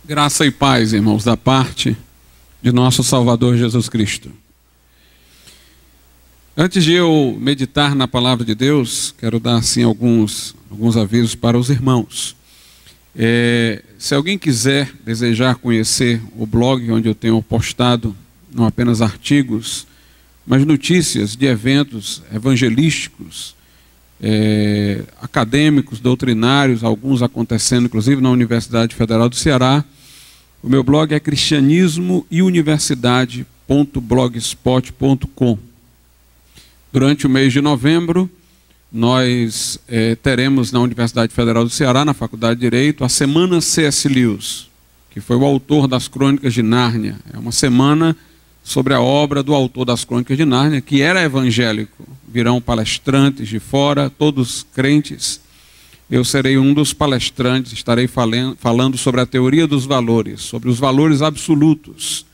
Graça e paz, irmãos, da parte de nosso Salvador Jesus Cristo. Antes de eu meditar na palavra de Deus, quero dar assim alguns avisos para os irmãos. Se alguém quiser, desejar conhecer o blog onde eu tenho postado não apenas artigos, mas notícias de eventos evangelísticos, acadêmicos, doutrinários, alguns acontecendo inclusive na Universidade Federal do Ceará. O meu blog é cristianismoeuniversidade.blogspot.com. Durante o mês de novembro, nós teremos na Universidade Federal do Ceará, na Faculdade de Direito, a Semana C.S. Lewis, que foi o autor das Crônicas de Nárnia. É uma semana sobre a obra do autor das Crônicas de Nárnia, que era evangélico. Virão palestrantes de fora, todos crentes. Eu serei um dos palestrantes, estarei falando sobre a teoria dos valores, sobre os valores absolutos,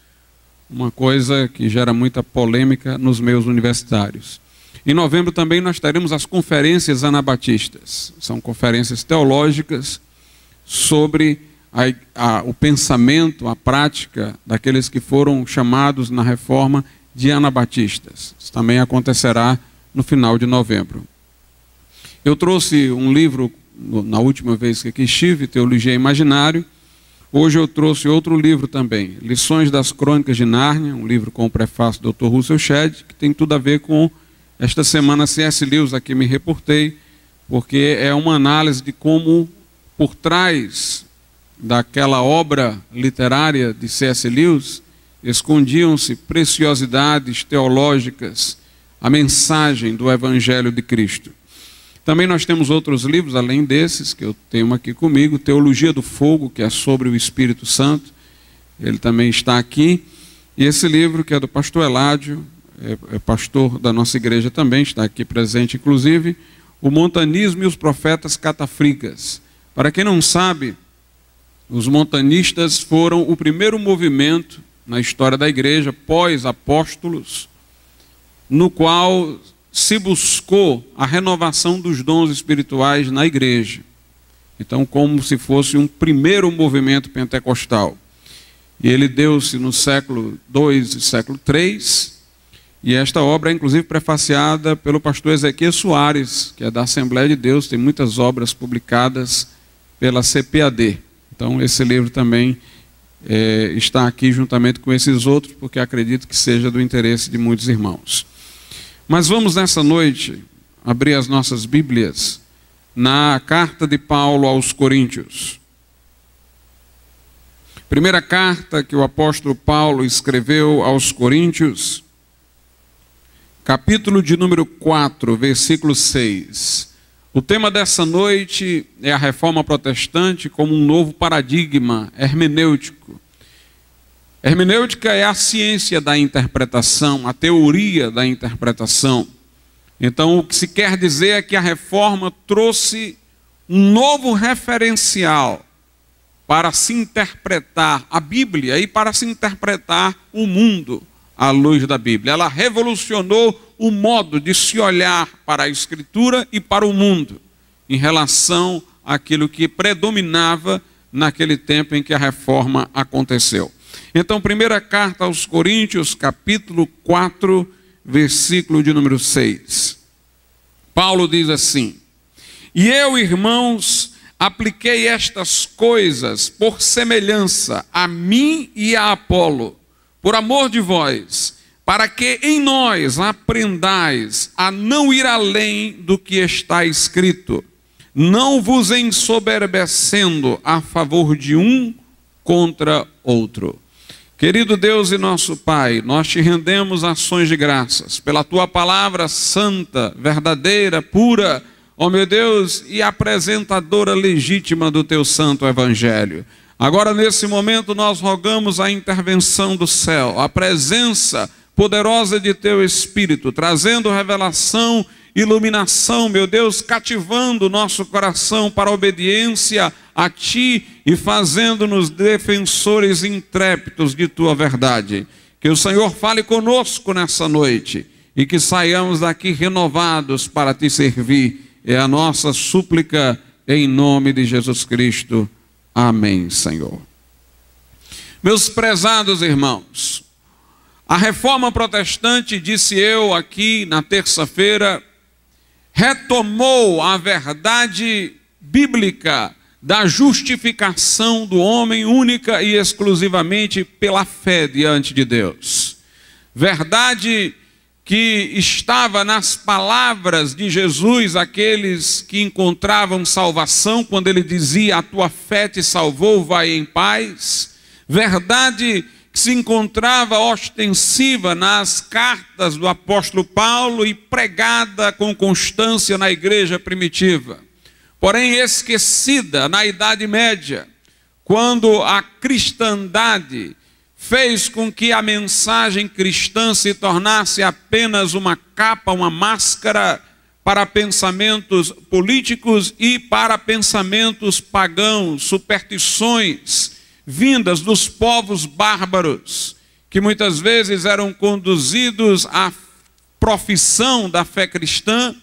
uma coisa que gera muita polêmica nos meios universitários. Em novembro também nós teremos as conferências anabatistas, são conferências teológicas sobre o pensamento, a prática daqueles que foram chamados na reforma de anabatistas. Isso também acontecerá no final de novembro. Eu trouxe um livro na última vez que aqui estive, Teologia Imaginário. Hoje eu trouxe outro livro também, Lições das Crônicas de Nárnia, um livro com o prefácio do Dr. Russell Shedd, que tem tudo a ver com esta semana C.S. Lewis, a que me reportei, porque é uma análise de como, por trás daquela obra literária de C.S. Lewis, escondiam-se preciosidades teológicas, a mensagem do Evangelho de Cristo. Também nós temos outros livros, além desses, que eu tenho aqui comigo, Teologia do Fogo, que é sobre o Espírito Santo, ele também está aqui, e esse livro, que é do pastor Eládio, é pastor da nossa igreja também, está aqui presente, inclusive, O Montanismo e os Profetas Catafricas. Para quem não sabe, os montanistas foram o primeiro movimento na história da igreja, pós-apóstolos, no qual se buscou a renovação dos dons espirituais na igreja. Então, como se fosse um primeiro movimento pentecostal. E ele deu-se no século II e século III, e esta obra é inclusive prefaciada pelo pastor Ezequiel Soares, que é da Assembleia de Deus, tem muitas obras publicadas pela CPAD. Então, esse livro também está aqui juntamente com esses outros, porque acredito que seja do interesse de muitos irmãos. Mas vamos nessa noite abrir as nossas Bíblias na carta de Paulo aos Coríntios. Primeira carta que o apóstolo Paulo escreveu aos Coríntios, capítulo de número 4, versículo 6. O tema dessa noite é a reforma protestante como um novo paradigma hermenêutico. Hermenêutica é a ciência da interpretação, a teoria da interpretação. Então, o que se quer dizer é que a reforma trouxe um novo referencial para se interpretar a Bíblia e para se interpretar o mundo à luz da Bíblia. Ela revolucionou o modo de se olhar para a Escritura e para o mundo, em relação àquilo que predominava naquele tempo em que a reforma aconteceu. Então, primeira carta aos Coríntios, capítulo 4, versículo de número 6. Paulo diz assim: E eu, irmãos, apliquei estas coisas por semelhança a mim e a Apolo, por amor de vós, para que em nós aprendais a não ir além do que está escrito, não vos ensoberbecendo a favor de um contra outro. Querido Deus e nosso Pai, nós te rendemos ações de graças pela tua palavra santa, verdadeira, pura, ó meu Deus, e apresentadora legítima do teu santo evangelho. Agora, nesse momento, nós rogamos a intervenção do céu, a presença poderosa de teu Espírito, trazendo revelação, iluminação, meu Deus, cativando o nosso coração para a obediência a ti e fazendo-nos defensores intrépidos de tua verdade. Que o Senhor fale conosco nessa noite e que saiamos daqui renovados para te servir. É a nossa súplica em nome de Jesus Cristo. Amém, Senhor. Meus prezados irmãos, a reforma protestante, disse eu aqui na terça-feira, retomou a verdade bíblica da justificação do homem única e exclusivamente pela fé diante de Deus. Verdade que estava nas palavras de Jesus, aqueles que encontravam salvação, quando ele dizia: a tua fé te salvou, vai em paz. Verdade que se encontrava ostensiva nas cartas do apóstolo Paulo e pregada com constância na igreja primitiva. Porém esquecida na Idade Média, quando a cristandade fez com que a mensagem cristã se tornasse apenas uma capa, uma máscara para pensamentos políticos e para pensamentos pagãos, superstições vindas dos povos bárbaros, que muitas vezes eram conduzidos à profissão da fé cristã,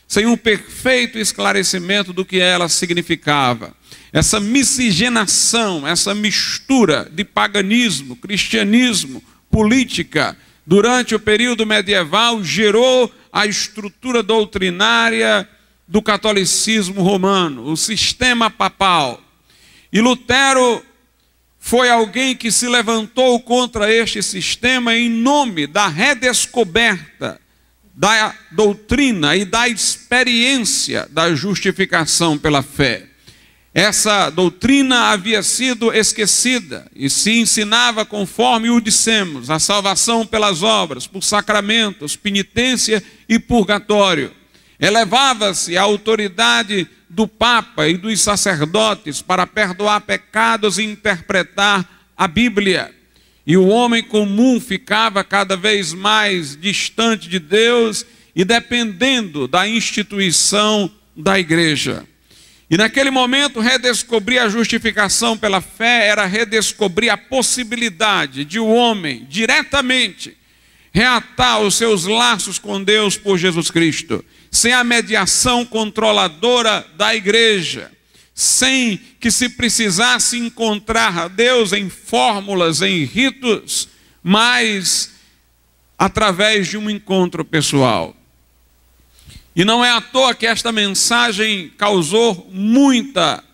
sem um perfeito esclarecimento do que ela significava. Essa miscigenação, essa mistura de paganismo, cristianismo, política, durante o período medieval, gerou a estrutura doutrinária do catolicismo romano, o sistema papal. E Lutero foi alguém que se levantou contra este sistema em nome da redescoberta da doutrina e da experiência da justificação pela fé. Essa doutrina havia sido esquecida e se ensinava conforme o dissemos, a salvação pelas obras, por sacramentos, penitência e purgatório. Elevava-se a autoridade do Papa e dos sacerdotes para perdoar pecados e interpretar a Bíblia. E o homem comum ficava cada vez mais distante de Deus e dependendo da instituição da igreja. E naquele momento, redescobrir a justificação pela fé era redescobrir a possibilidade de o homem diretamente reatar os seus laços com Deus por Jesus Cristo, sem a mediação controladora da igreja, sem que se precisasse encontrar Deus em fórmulas, em ritos, mas através de um encontro pessoal. E não é à toa que esta mensagem causou muita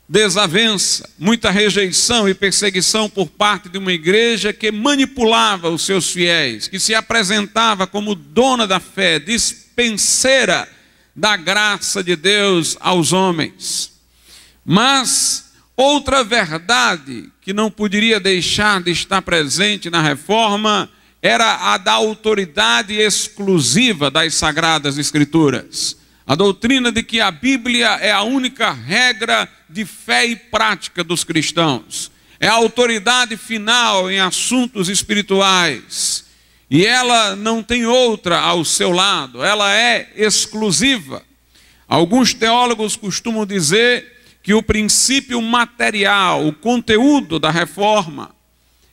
desavença, muita rejeição e perseguição por parte de uma igreja que manipulava os seus fiéis, que se apresentava como dona da fé, dispenseira da graça de Deus aos homens. Mas outra verdade que não poderia deixar de estar presente na reforma era a da autoridade exclusiva das Sagradas Escrituras. A doutrina de que a Bíblia é a única regra de fé e prática dos cristãos. É a autoridade final em assuntos espirituais. E ela não tem outra ao seu lado, ela é exclusiva. Alguns teólogos costumam dizer que o princípio material, o conteúdo da reforma,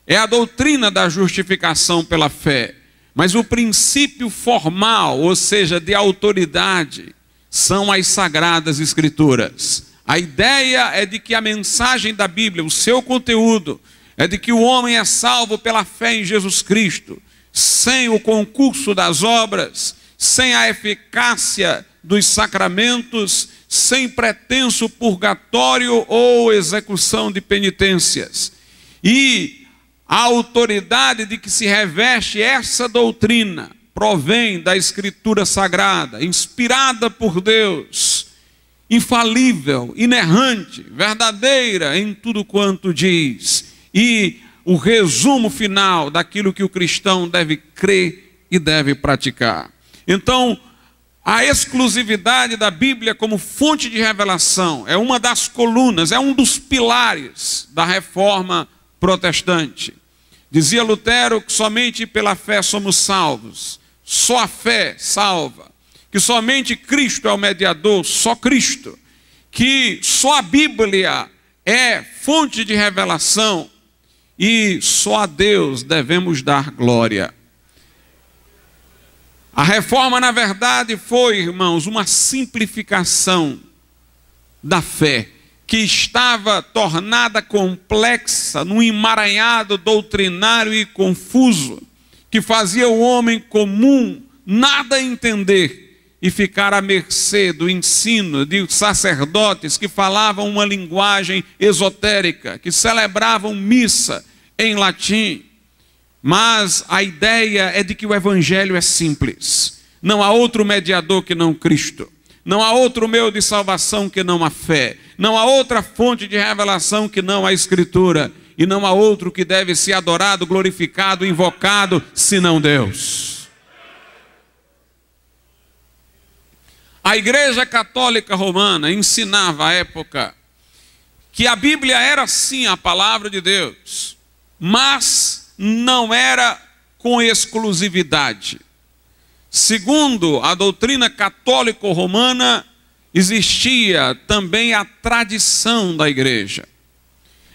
é a doutrina da justificação pela fé. Mas o princípio formal, ou seja, de autoridade, são as Sagradas Escrituras. A ideia é de que a mensagem da Bíblia, o seu conteúdo, é de que o homem é salvo pela fé em Jesus Cristo, sem o concurso das obras, sem a eficácia dos sacramentos, sem pretenso purgatório ou execução de penitências. E a autoridade de que se reveste essa doutrina provém da Escritura Sagrada, inspirada por Deus, infalível, inerrante, verdadeira em tudo quanto diz, e o resumo final daquilo que o cristão deve crer e deve praticar. Então, a exclusividade da Bíblia como fonte de revelação é uma das colunas, é um dos pilares da reforma protestante. Dizia Lutero que somente pela fé somos salvos, só a fé salva, que somente Cristo é o mediador, só Cristo, que só a Bíblia é fonte de revelação e só a Deus devemos dar glória. A reforma, na verdade, foi, irmãos, uma simplificação da fé, que estava tornada complexa, num emaranhado doutrinário e confuso, que fazia o homem comum nada entender e ficar à mercê do ensino de sacerdotes que falavam uma linguagem esotérica, que celebravam missa em latim. Mas a ideia é de que o evangelho é simples. Não há outro mediador que não Cristo. Não há outro meio de salvação que não a fé. Não há outra fonte de revelação que não a Escritura. E não há outro que deve ser adorado, glorificado, invocado, senão Deus. A Igreja Católica Romana ensinava à época que a Bíblia era sim a palavra de Deus, mas não era com exclusividade. Segundo a doutrina católico-romana, existia também a tradição da igreja.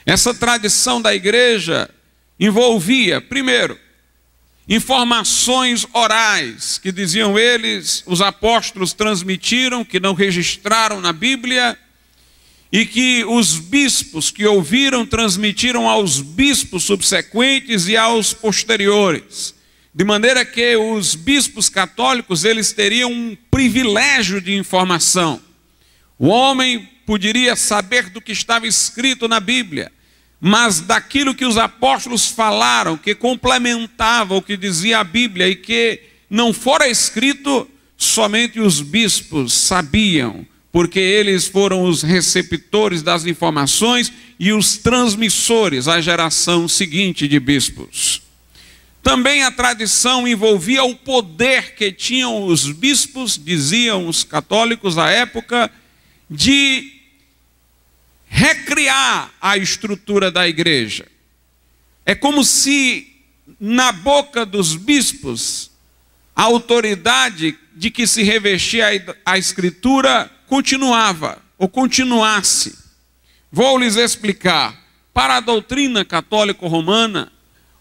Essa tradição da igreja envolvia, primeiro, informações orais, que diziam eles, os apóstolos transmitiram, que não registraram na Bíblia, e que os bispos que ouviram transmitiram aos bispos subsequentes e aos posteriores. De maneira que os bispos católicos, eles teriam um privilégio de informação. O homem poderia saber do que estava escrito na Bíblia, mas daquilo que os apóstolos falaram, que complementava o que dizia a Bíblia e que não fora escrito, somente os bispos sabiam, porque eles foram os receptores das informações e os transmissores à geração seguinte de bispos. Também a tradição envolvia o poder que tinham os bispos, diziam os católicos à época, de recriar a estrutura da igreja. É como se na boca dos bispos a autoridade de que se revestia a Escritura continuava, ou continuasse. Vou lhes explicar. Para a doutrina católico-romana,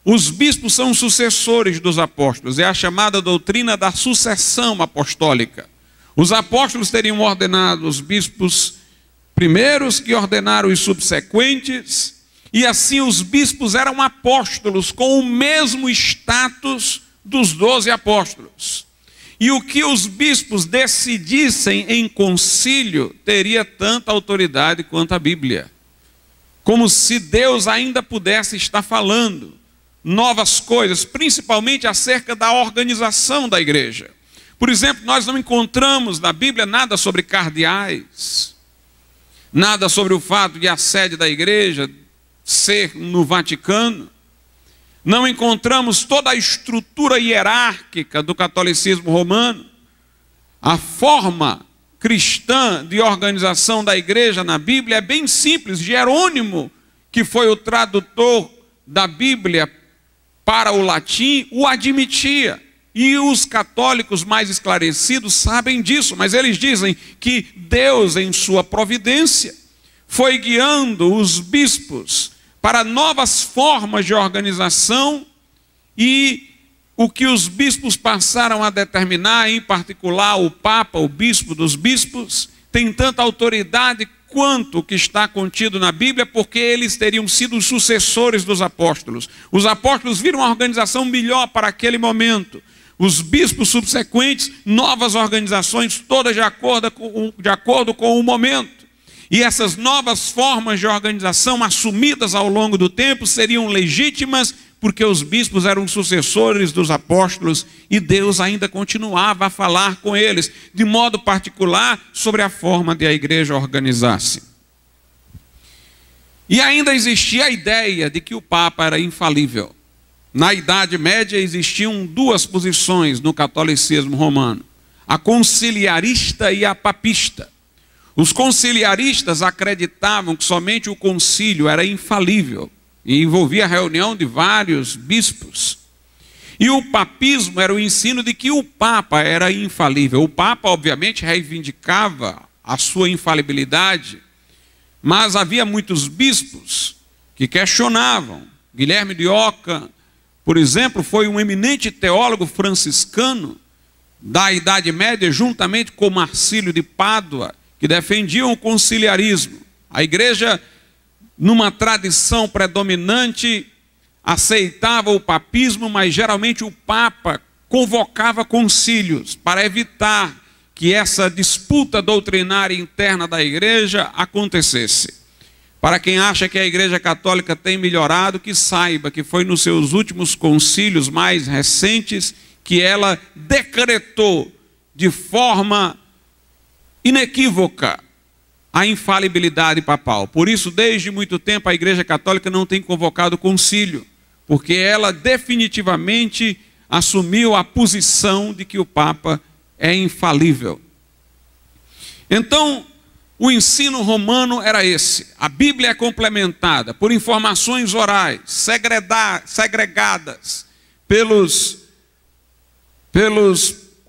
os bispos são sucessores dos apóstolos. É a chamada doutrina da sucessão apostólica. Os apóstolos teriam ordenado os bispos primeiros, que ordenaram os subsequentes, e assim os bispos eram apóstolos com o mesmo status dos 12 apóstolos. E o que os bispos decidissem em concílio teria tanta autoridade quanto a Bíblia. Como se Deus ainda pudesse estar falando novas coisas, principalmente acerca da organização da igreja. Por exemplo, nós não encontramos na Bíblia nada sobre cardeais, nada sobre o fato de a sede da igreja ser no Vaticano. Não encontramos toda a estrutura hierárquica do catolicismo romano. A forma cristã de organização da igreja na Bíblia é bem simples. Jerônimo, que foi o tradutor da Bíblia para o latim, o admitia. E os católicos mais esclarecidos sabem disso, mas eles dizem que Deus, em sua providência, foi guiando os bispos para novas formas de organização, e o que os bispos passaram a determinar, em particular o Papa, o bispo dos bispos, tem tanta autoridade quanto o que está contido na Bíblia, porque eles teriam sido os sucessores dos apóstolos. Os apóstolos viram uma organização melhor para aquele momento. Os bispos subsequentes, novas organizações, todas de acordo com o momento. E essas novas formas de organização assumidas ao longo do tempo seriam legítimas, porque os bispos eram sucessores dos apóstolos e Deus ainda continuava a falar com eles, de modo particular, sobre a forma de a igreja organizar-se. E ainda existia a ideia de que o Papa era infalível. Na Idade Média existiam duas posições no catolicismo romano: a conciliarista e a papista. Os conciliaristas acreditavam que somente o concílio era infalível e envolvia a reunião de vários bispos. E o papismo era o ensino de que o Papa era infalível. O Papa, obviamente, reivindicava a sua infalibilidade, mas havia muitos bispos que questionavam. Guilherme de Ockham, por exemplo, foi um eminente teólogo franciscano da Idade Média, juntamente com Marcílio de Pádua, que defendiam o conciliarismo. A igreja, numa tradição predominante, aceitava o papismo, mas geralmente o Papa convocava concílios para evitar que essa disputa doutrinária interna da igreja acontecesse. Para quem acha que a Igreja Católica tem melhorado, que saiba que foi nos seus últimos concílios mais recentes que ela decretou de forma inequívoca a infalibilidade papal. Por isso, desde muito tempo, a Igreja Católica não tem convocado concílio, porque ela definitivamente assumiu a posição de que o Papa é infalível. Então, o ensino romano era esse. A Bíblia é complementada por informações orais, segregadas pelos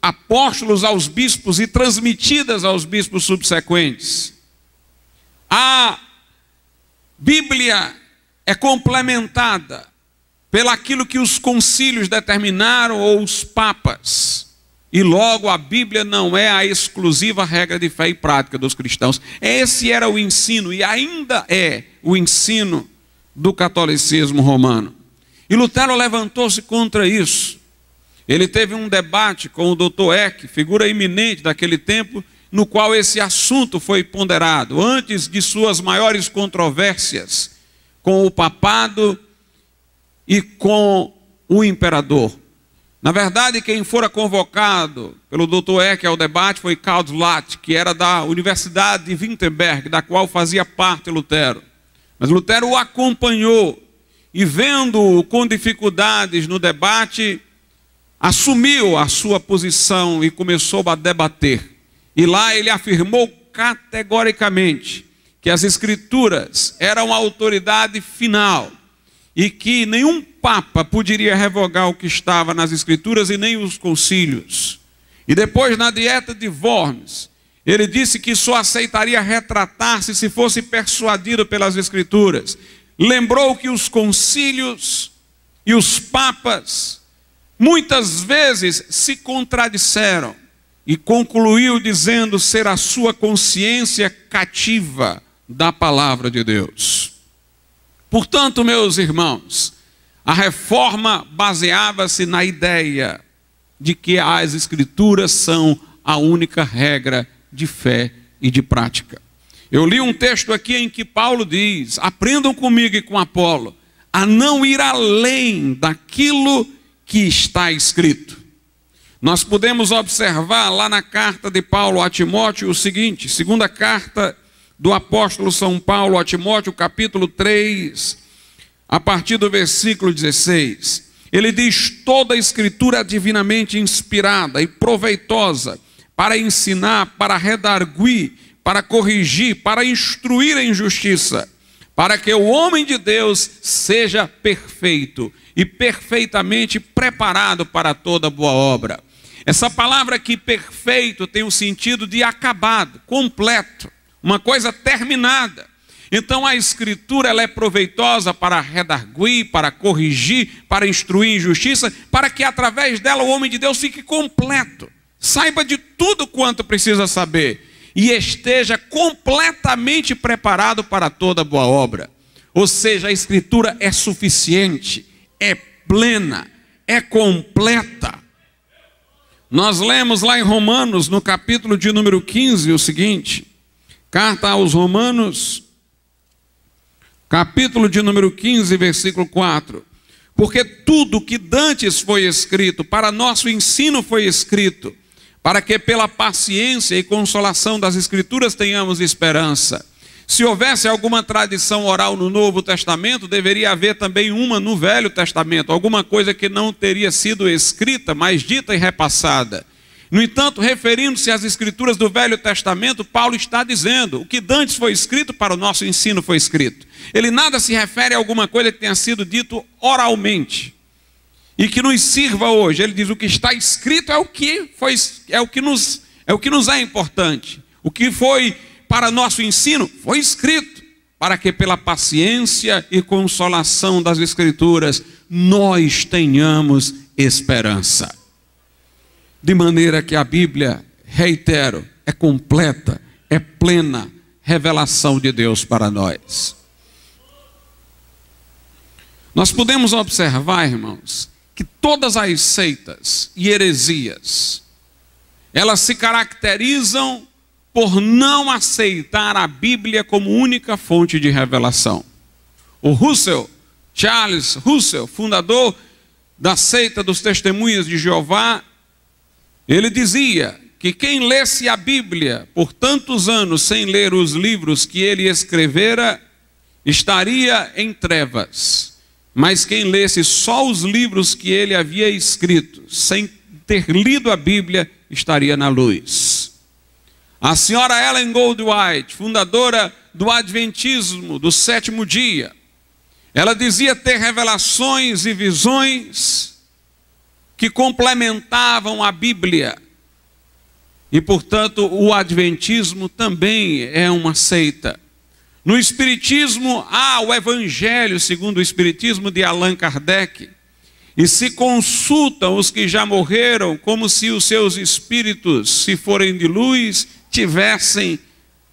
apóstolos aos bispos e transmitidas aos bispos subsequentes. A Bíblia é complementada pelaquilo que os concílios determinaram ou os papas. E logo a Bíblia não é a exclusiva regra de fé e prática dos cristãos. Esse era o ensino e ainda é o ensino do catolicismo romano. E Lutero levantou-se contra isso. Ele teve um debate com o Dr. Eck, figura eminente daquele tempo, no qual esse assunto foi ponderado, antes de suas maiores controvérsias com o papado e com o imperador. Na verdade, quem fora convocado pelo Dr. Eck ao debate foi Karl Slatt, que era da Universidade de Wittenberg, da qual fazia parte Lutero. Mas Lutero o acompanhou e, vendo-o com dificuldades no debate, assumiu a sua posição e começou a debater. E lá ele afirmou categoricamente que as Escrituras eram a autoridade final e que nenhum Papa poderia revogar o que estava nas Escrituras e nem os concílios. E depois, na Dieta de Worms, ele disse que só aceitaria retratar-se se fosse persuadido pelas Escrituras. Lembrou que os concílios e os papas muitas vezes se contradisseram e concluiu dizendo ser a sua consciência cativa da palavra de Deus. Portanto, meus irmãos, a reforma baseava-se na ideia de que as Escrituras são a única regra de fé e de prática. Eu li um texto aqui em que Paulo diz: aprendam comigo e com Apolo a não ir além daquilo que está escrito. Nós podemos observar lá na carta de Paulo a Timóteo o seguinte, segunda carta do apóstolo São Paulo a Timóteo, capítulo 3, a partir do versículo 16. Ele diz: toda a Escritura é divinamente inspirada e proveitosa para ensinar, para redarguir, para corrigir, para instruir em justiça, para que o homem de Deus seja perfeito e perfeitamente preparado para toda boa obra. Essa palavra aqui, perfeito, tem o sentido de acabado, completo, uma coisa terminada. Então a Escritura ela é proveitosa para redarguir, para corrigir, para instruir em justiça, para que através dela o homem de Deus fique completo, saiba de tudo quanto precisa saber e esteja completamente preparado para toda boa obra. Ou seja, a Escritura é suficiente, é plena, é completa. Nós lemos lá em Romanos, no capítulo de número 15, o seguinte, carta aos Romanos, capítulo de número 15, versículo 4. Porque tudo que dantes foi escrito, para nosso ensino foi escrito, para que pela paciência e consolação das Escrituras tenhamos esperança. Se houvesse alguma tradição oral no Novo Testamento, deveria haver também uma no Velho Testamento, alguma coisa que não teria sido escrita, mas dita e repassada. No entanto, referindo-se às Escrituras do Velho Testamento, Paulo está dizendo, o que dantes foi escrito, para o nosso ensino foi escrito. Ele nada se refere a alguma coisa que tenha sido dito oralmente e que nos sirva hoje. Ele diz, o que está escrito é o que nos é importante. O que foi para nosso ensino foi escrito, para que pela paciência e consolação das Escrituras nós tenhamos esperança. De maneira que a Bíblia, reitero, é completa, é plena, revelação de Deus para nós. Nós podemos observar, irmãos, que todas as seitas e heresias, elas se caracterizam por não aceitar a Bíblia como única fonte de revelação. O Charles Russell, fundador da seita dos Testemunhas de Jeová, ele dizia que quem lesse a Bíblia por tantos anos sem ler os livros que ele escrevera, estaria em trevas. Mas quem lesse só os livros que ele havia escrito, sem ter lido a Bíblia, estaria na luz. A senhora Ellen Goldwhite, fundadora do Adventismo do sétimo dia, ela dizia ter revelações e visões que complementavam a Bíblia. E, portanto, o Adventismo também é uma seita. No Espiritismo, há o Evangelho, segundo o Espiritismo de Allan Kardec, e se consultam os que já morreram como se os seus espíritos, se forem de luz, tivessem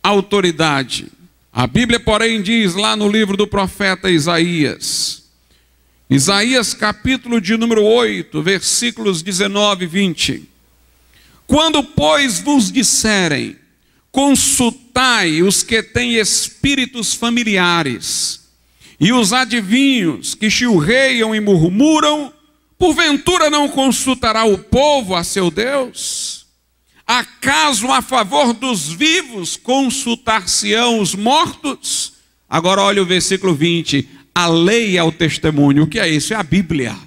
autoridade. A Bíblia, porém, diz lá no livro do profeta Isaías, capítulo de número 8, versículos 19 e 20. Quando, pois, vos disserem, consultai os que têm espíritos familiares, e os adivinhos que chilreiam e murmuram, porventura não consultará o povo a seu Deus? Acaso a favor dos vivos consultar-se-ão os mortos? Agora olha o versículo 20, a lei é o testemunho. O que é isso? É a Bíblia.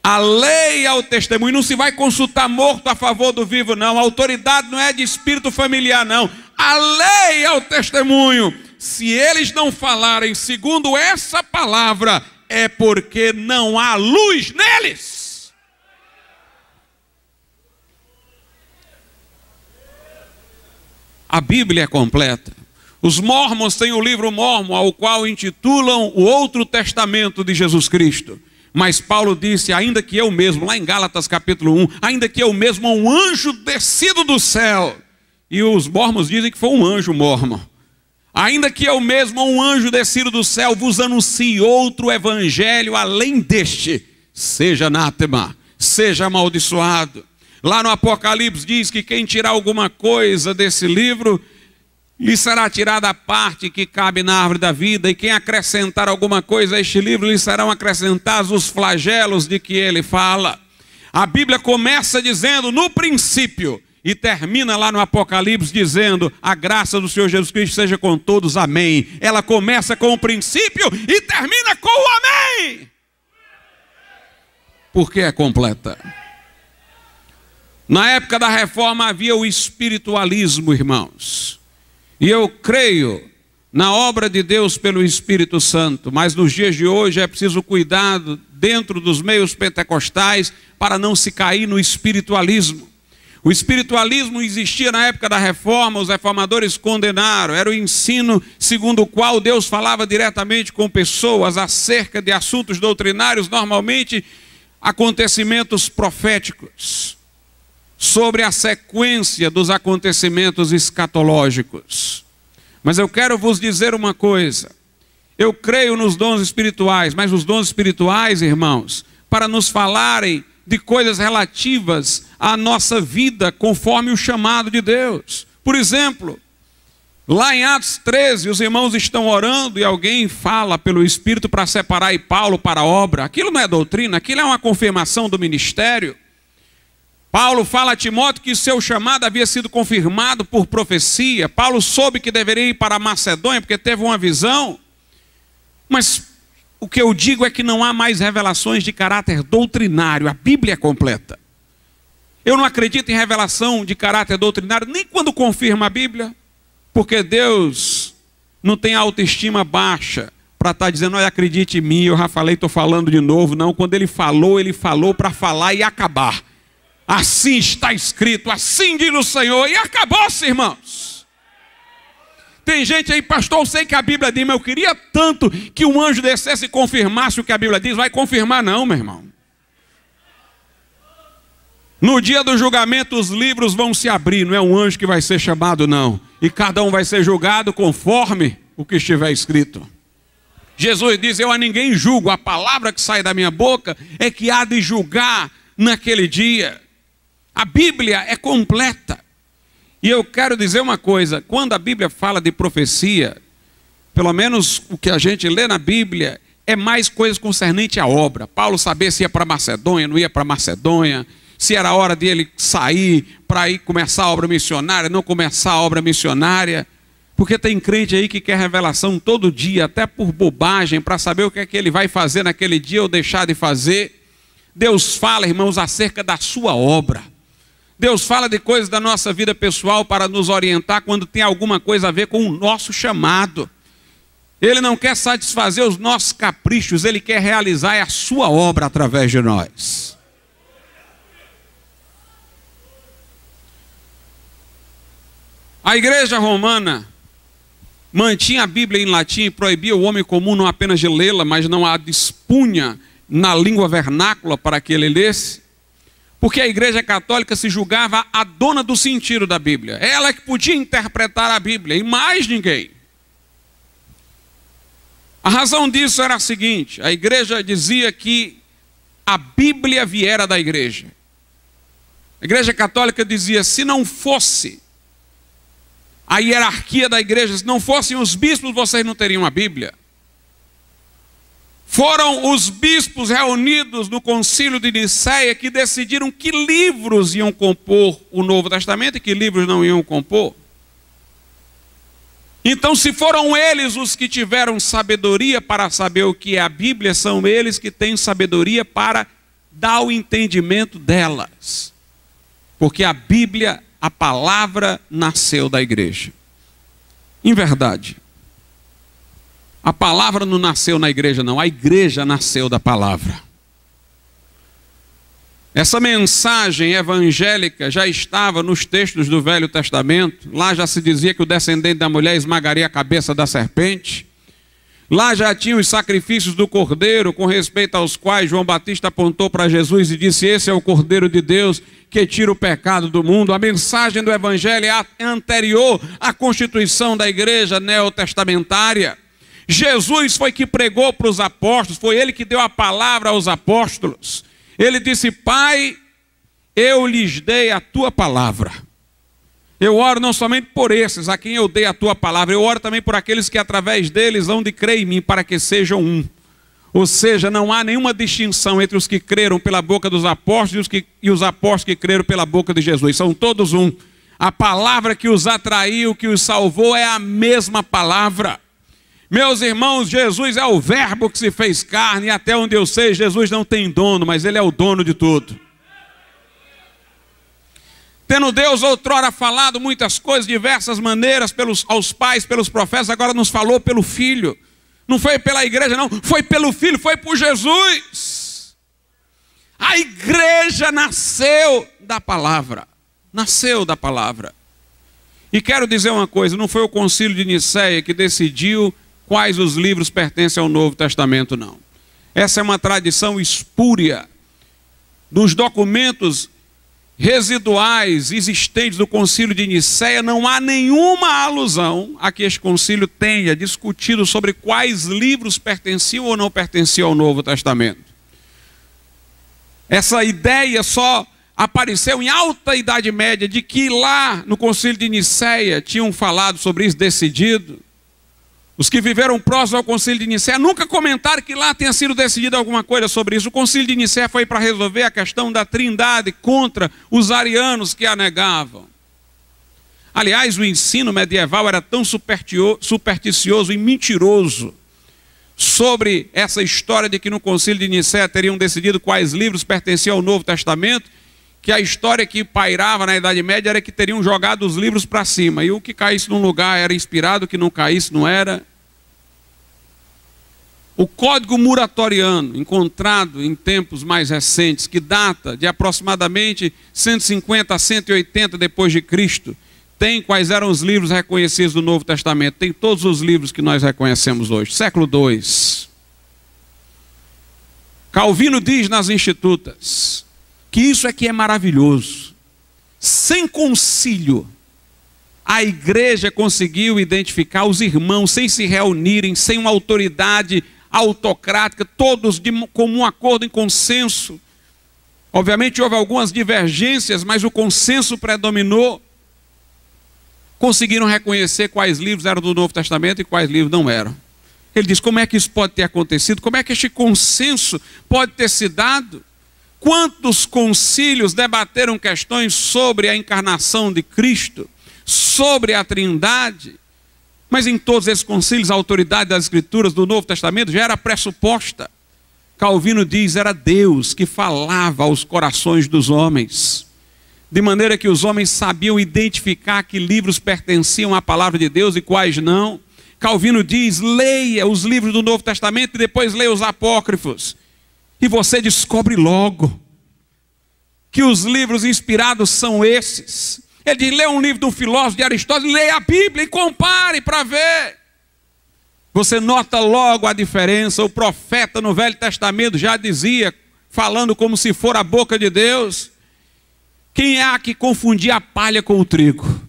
A lei é o testemunho, não se vai consultar morto a favor do vivo, não. A autoridade não é de espírito familiar, não. A lei é o testemunho. Se eles não falarem segundo essa palavra, é porque não há luz neles. A Bíblia é completa. Os mormons têm o livro Mórmon, ao qual intitulam o Outro Testamento de Jesus Cristo. Mas Paulo disse, ainda que eu mesmo, lá em Gálatas capítulo 1, ainda que eu mesmo, um anjo descido do céu. E os mormons dizem que foi um anjo mórmon. Ainda que eu mesmo, um anjo descido do céu, vos anuncie outro evangelho além deste, seja anátema, seja amaldiçoado. Lá no Apocalipse diz que quem tirar alguma coisa desse livro, lhe será tirada a parte que cabe na árvore da vida, e quem acrescentar alguma coisa a este livro, lhe serão acrescentados os flagelos de que ele fala. A Bíblia começa dizendo, no princípio, e termina lá no Apocalipse dizendo, a graça do Senhor Jesus Cristo seja com todos, amém. Ela começa com o princípio e termina com o amém. Porque é completa. Na época da reforma havia o espiritualismo, irmãos. E eu creio na obra de Deus pelo Espírito Santo, mas nos dias de hoje é preciso cuidado dentro dos meios pentecostais para não se cair no espiritualismo. O espiritualismo existia na época da reforma, os reformadores condenaram, era o ensino segundo o qual Deus falava diretamente com pessoas acerca de assuntos doutrinários, normalmente acontecimentos proféticos, sobre a sequência dos acontecimentos escatológicos. Mas eu quero vos dizer uma coisa, eu creio nos dons espirituais, mas os dons espirituais, irmãos, para nos falarem de coisas relativas à nossa vida, conforme o chamado de Deus. Por exemplo, lá em Atos 13, os irmãos estão orando e alguém fala pelo Espírito para separar Paulo para a obra. Aquilo não é doutrina, aquilo é uma confirmação do ministério. Paulo fala a Timóteo que seu chamado havia sido confirmado por profecia. Paulo soube que deveria ir para a Macedônia porque teve uma visão. Mas o que eu digo é que não há mais revelações de caráter doutrinário. A Bíblia é completa. Eu não acredito em revelação de caráter doutrinário nem quando confirma a Bíblia, porque Deus não tem autoestima baixa para estar dizendo, olha, acredite em mim, eu já falei, estou falando de novo. Não, quando ele falou para falar e acabar. Assim está escrito, assim diz o Senhor, e acabou-se, irmãos. Tem gente aí, pastor, eu sei que a Bíblia diz, mas eu queria tanto que um anjo descesse e confirmasse o que a Bíblia diz. Vai confirmar não, meu irmão. No dia do julgamento os livros vão se abrir, não é um anjo que vai ser chamado não. E cada um vai ser julgado conforme o que estiver escrito. Jesus diz, eu a ninguém julgo, a palavra que sai da minha boca é que há de julgar naquele dia. A Bíblia é completa. E eu quero dizer uma coisa, quando a Bíblia fala de profecia, pelo menos o que a gente lê na Bíblia, é mais coisas concernentes à obra. Paulo sabia se ia para Macedônia, não ia para Macedônia, se era hora de ele sair para ir começar a obra missionária, não começar a obra missionária. Porque tem crente aí que quer revelação todo dia, até por bobagem, para saber o que é que ele vai fazer naquele dia ou deixar de fazer. Deus fala, irmãos, acerca da sua obra. Deus fala de coisas da nossa vida pessoal para nos orientar quando tem alguma coisa a ver com o nosso chamado. Ele não quer satisfazer os nossos caprichos, ele quer realizar a sua obra através de nós. A igreja romana mantinha a Bíblia em latim e proibia o homem comum não apenas de lê-la, mas não a dispunha na língua vernácula para que ele lesse. Porque a igreja católica se julgava a dona do sentido da Bíblia. Ela que podia interpretar a Bíblia e mais ninguém. A razão disso era a seguinte, a igreja dizia que a Bíblia viera da igreja. A igreja católica dizia, se não fosse a hierarquia da igreja, se não fossem os bispos, vocês não teriam a Bíblia. Foram os bispos reunidos no concílio de Nicéia que decidiram que livros iam compor o Novo Testamento e que livros não iam compor. Então, se foram eles os que tiveram sabedoria para saber o que é a Bíblia, são eles que têm sabedoria para dar o entendimento delas. Porque a Bíblia, a palavra, nasceu da igreja. Em verdade, a palavra não nasceu na igreja, não. A igreja nasceu da palavra. Essa mensagem evangélica já estava nos textos do Velho Testamento. Lá já se dizia que o descendente da mulher esmagaria a cabeça da serpente. Lá já tinha os sacrifícios do Cordeiro, com respeito aos quais João Batista apontou para Jesus e disse, esse é o Cordeiro de Deus que tira o pecado do mundo. A mensagem do Evangelho é anterior à constituição da igreja neotestamentária. Jesus foi que pregou para os apóstolos, foi ele que deu a palavra aos apóstolos. Ele disse, Pai, eu lhes dei a tua palavra. Eu oro não somente por esses a quem eu dei a tua palavra, eu oro também por aqueles que através deles hão de crer em mim, para que sejam um. Ou seja, não há nenhuma distinção entre os que creram pela boca dos apóstolos e os apóstolos que creram pela boca de Jesus. São todos um. A palavra que os atraiu, que os salvou, é a mesma palavra. Meus irmãos, Jesus é o verbo que se fez carne, e até onde eu sei, Jesus não tem dono, mas ele é o dono de tudo. Tendo Deus outrora falado muitas coisas, diversas maneiras, aos pais, pelos profetas, agora nos falou pelo Filho. Não foi pela igreja não, foi pelo Filho, foi por Jesus. A igreja nasceu da palavra. Nasceu da palavra. E quero dizer uma coisa, não foi o concílio de Nicéia que decidiu quais os livros pertencem ao Novo Testamento, não. Essa é uma tradição espúria. Nos documentos residuais existentes do concílio de Nicéia, não há nenhuma alusão a que este concílio tenha discutido sobre quais livros pertenciam ou não pertenciam ao Novo Testamento. Essa ideia só apareceu em alta Idade Média, de que lá no concílio de Nicéia tinham falado sobre isso, decidido. Os que viveram próximo ao concílio de Nicéia nunca comentaram que lá tenha sido decidido alguma coisa sobre isso. O concílio de Nicéia foi para resolver a questão da trindade contra os arianos que a negavam. Aliás, o ensino medieval era tão supersticioso e mentiroso sobre essa história de que no concílio de Nicéia teriam decidido quais livros pertenciam ao Novo Testamento, que a história que pairava na Idade Média era que teriam jogado os livros para cima, e o que caísse num lugar era inspirado, o que não caísse não era. O Código Muratoriano, encontrado em tempos mais recentes, que data de aproximadamente 150 a 180 depois de Cristo, tem quais eram os livros reconhecidos do Novo Testamento, tem todos os livros que nós reconhecemos hoje. Século II. Calvino diz nas Institutas, que isso é que é maravilhoso. Sem concílio, a igreja conseguiu identificar os irmãos sem se reunirem, sem uma autoridade autocrática, todos de comum acordo, em consenso. Obviamente houve algumas divergências, mas o consenso predominou. Conseguiram reconhecer quais livros eram do Novo Testamento e quais livros não eram. Ele diz, como é que isso pode ter acontecido? Como é que este consenso pode ter se dado? Quantos concílios debateram questões sobre a encarnação de Cristo, sobre a Trindade? Mas em todos esses concílios, a autoridade das Escrituras do Novo Testamento já era pressuposta. Calvino diz, era Deus que falava aos corações dos homens, de maneira que os homens sabiam identificar que livros pertenciam à palavra de Deus e quais não. Calvino diz, leia os livros do Novo Testamento e depois leia os apócrifos, e você descobre logo que os livros inspirados são esses. Ele diz, leia um livro do filósofo de Aristóteles, leia a Bíblia e compare para ver. Você nota logo a diferença. O profeta no Velho Testamento já dizia, falando como se for a boca de Deus, quem há que confundir a palha com o trigo?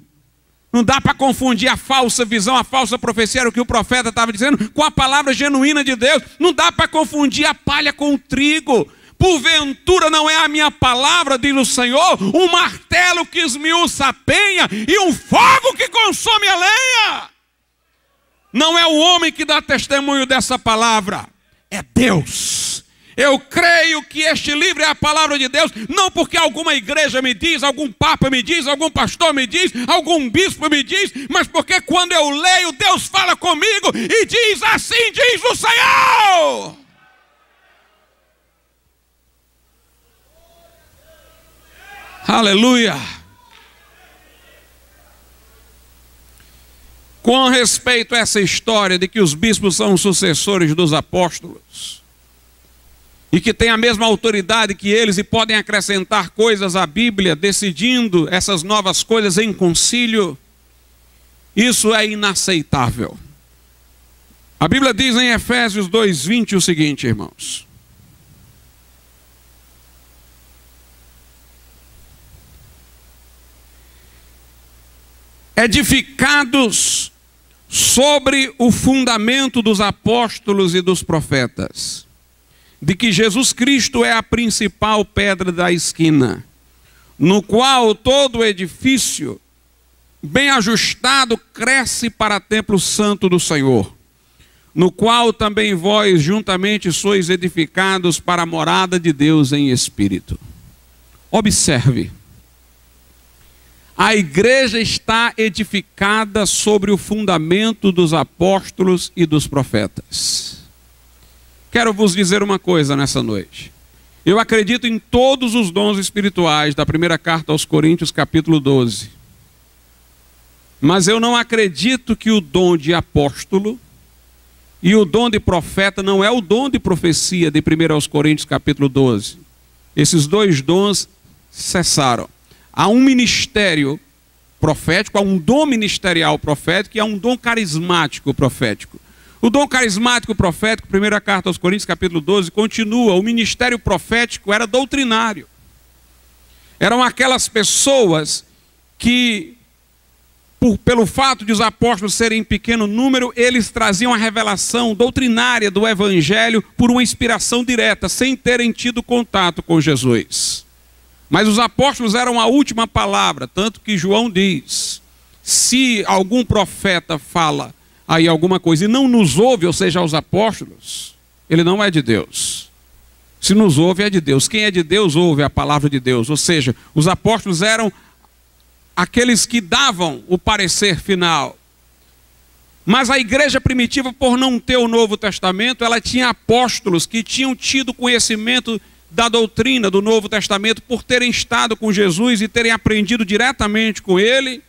Não dá para confundir a falsa visão, a falsa profecia, era o que o profeta estava dizendo, com a palavra genuína de Deus. Não dá para confundir a palha com o trigo. Porventura não é a minha palavra, diz o Senhor, um martelo que esmiuça a penha e um fogo que consome a lenha. Não é o homem que dá testemunho dessa palavra, é Deus. Eu creio que este livro é a palavra de Deus, não porque alguma igreja me diz, algum papa me diz, algum pastor me diz, algum bispo me diz, mas porque quando eu leio, Deus fala comigo e diz, assim diz o Senhor. Aleluia. Com respeito a essa história de que os bispos são sucessores dos apóstolos e que têm a mesma autoridade que eles e podem acrescentar coisas à Bíblia, decidindo essas novas coisas em concílio, isso é inaceitável. A Bíblia diz em Efésios 2:20 o seguinte, irmãos: edificados sobre o fundamento dos apóstolos e dos profetas, de que Jesus Cristo é a principal pedra da esquina, no qual todo edifício bem ajustado cresce para templo santo do Senhor, no qual também vós juntamente sois edificados para a morada de Deus em espírito. Observe, a igreja está edificada sobre o fundamento dos apóstolos e dos profetas. Quero vos dizer uma coisa nessa noite. Eu acredito em todos os dons espirituais da primeira carta aos Coríntios, capítulo 12. Mas eu não acredito que o dom de apóstolo e o dom de profeta não é o dom de profecia de 1 aos Coríntios, capítulo 12. Esses dois dons cessaram. Há um ministério profético, há um dom ministerial profético e há um dom carismático profético. O dom carismático profético, primeira carta aos Coríntios, capítulo 12, continua. O ministério profético era doutrinário. Eram aquelas pessoas que, pelo fato de os apóstolos serem em pequeno número, eles traziam a revelação doutrinária do evangelho por uma inspiração direta, sem terem tido contato com Jesus. Mas os apóstolos eram a última palavra, tanto que João diz, se algum profeta fala aí alguma coisa e não nos ouve, ou seja, aos apóstolos, ele não é de Deus. Se nos ouve, é de Deus. Quem é de Deus, ouve a palavra de Deus. Ou seja, os apóstolos eram aqueles que davam o parecer final. Mas a igreja primitiva, por não ter o Novo Testamento, ela tinha apóstolos que tinham tido conhecimento da doutrina do Novo Testamento por terem estado com Jesus e terem aprendido diretamente com ele.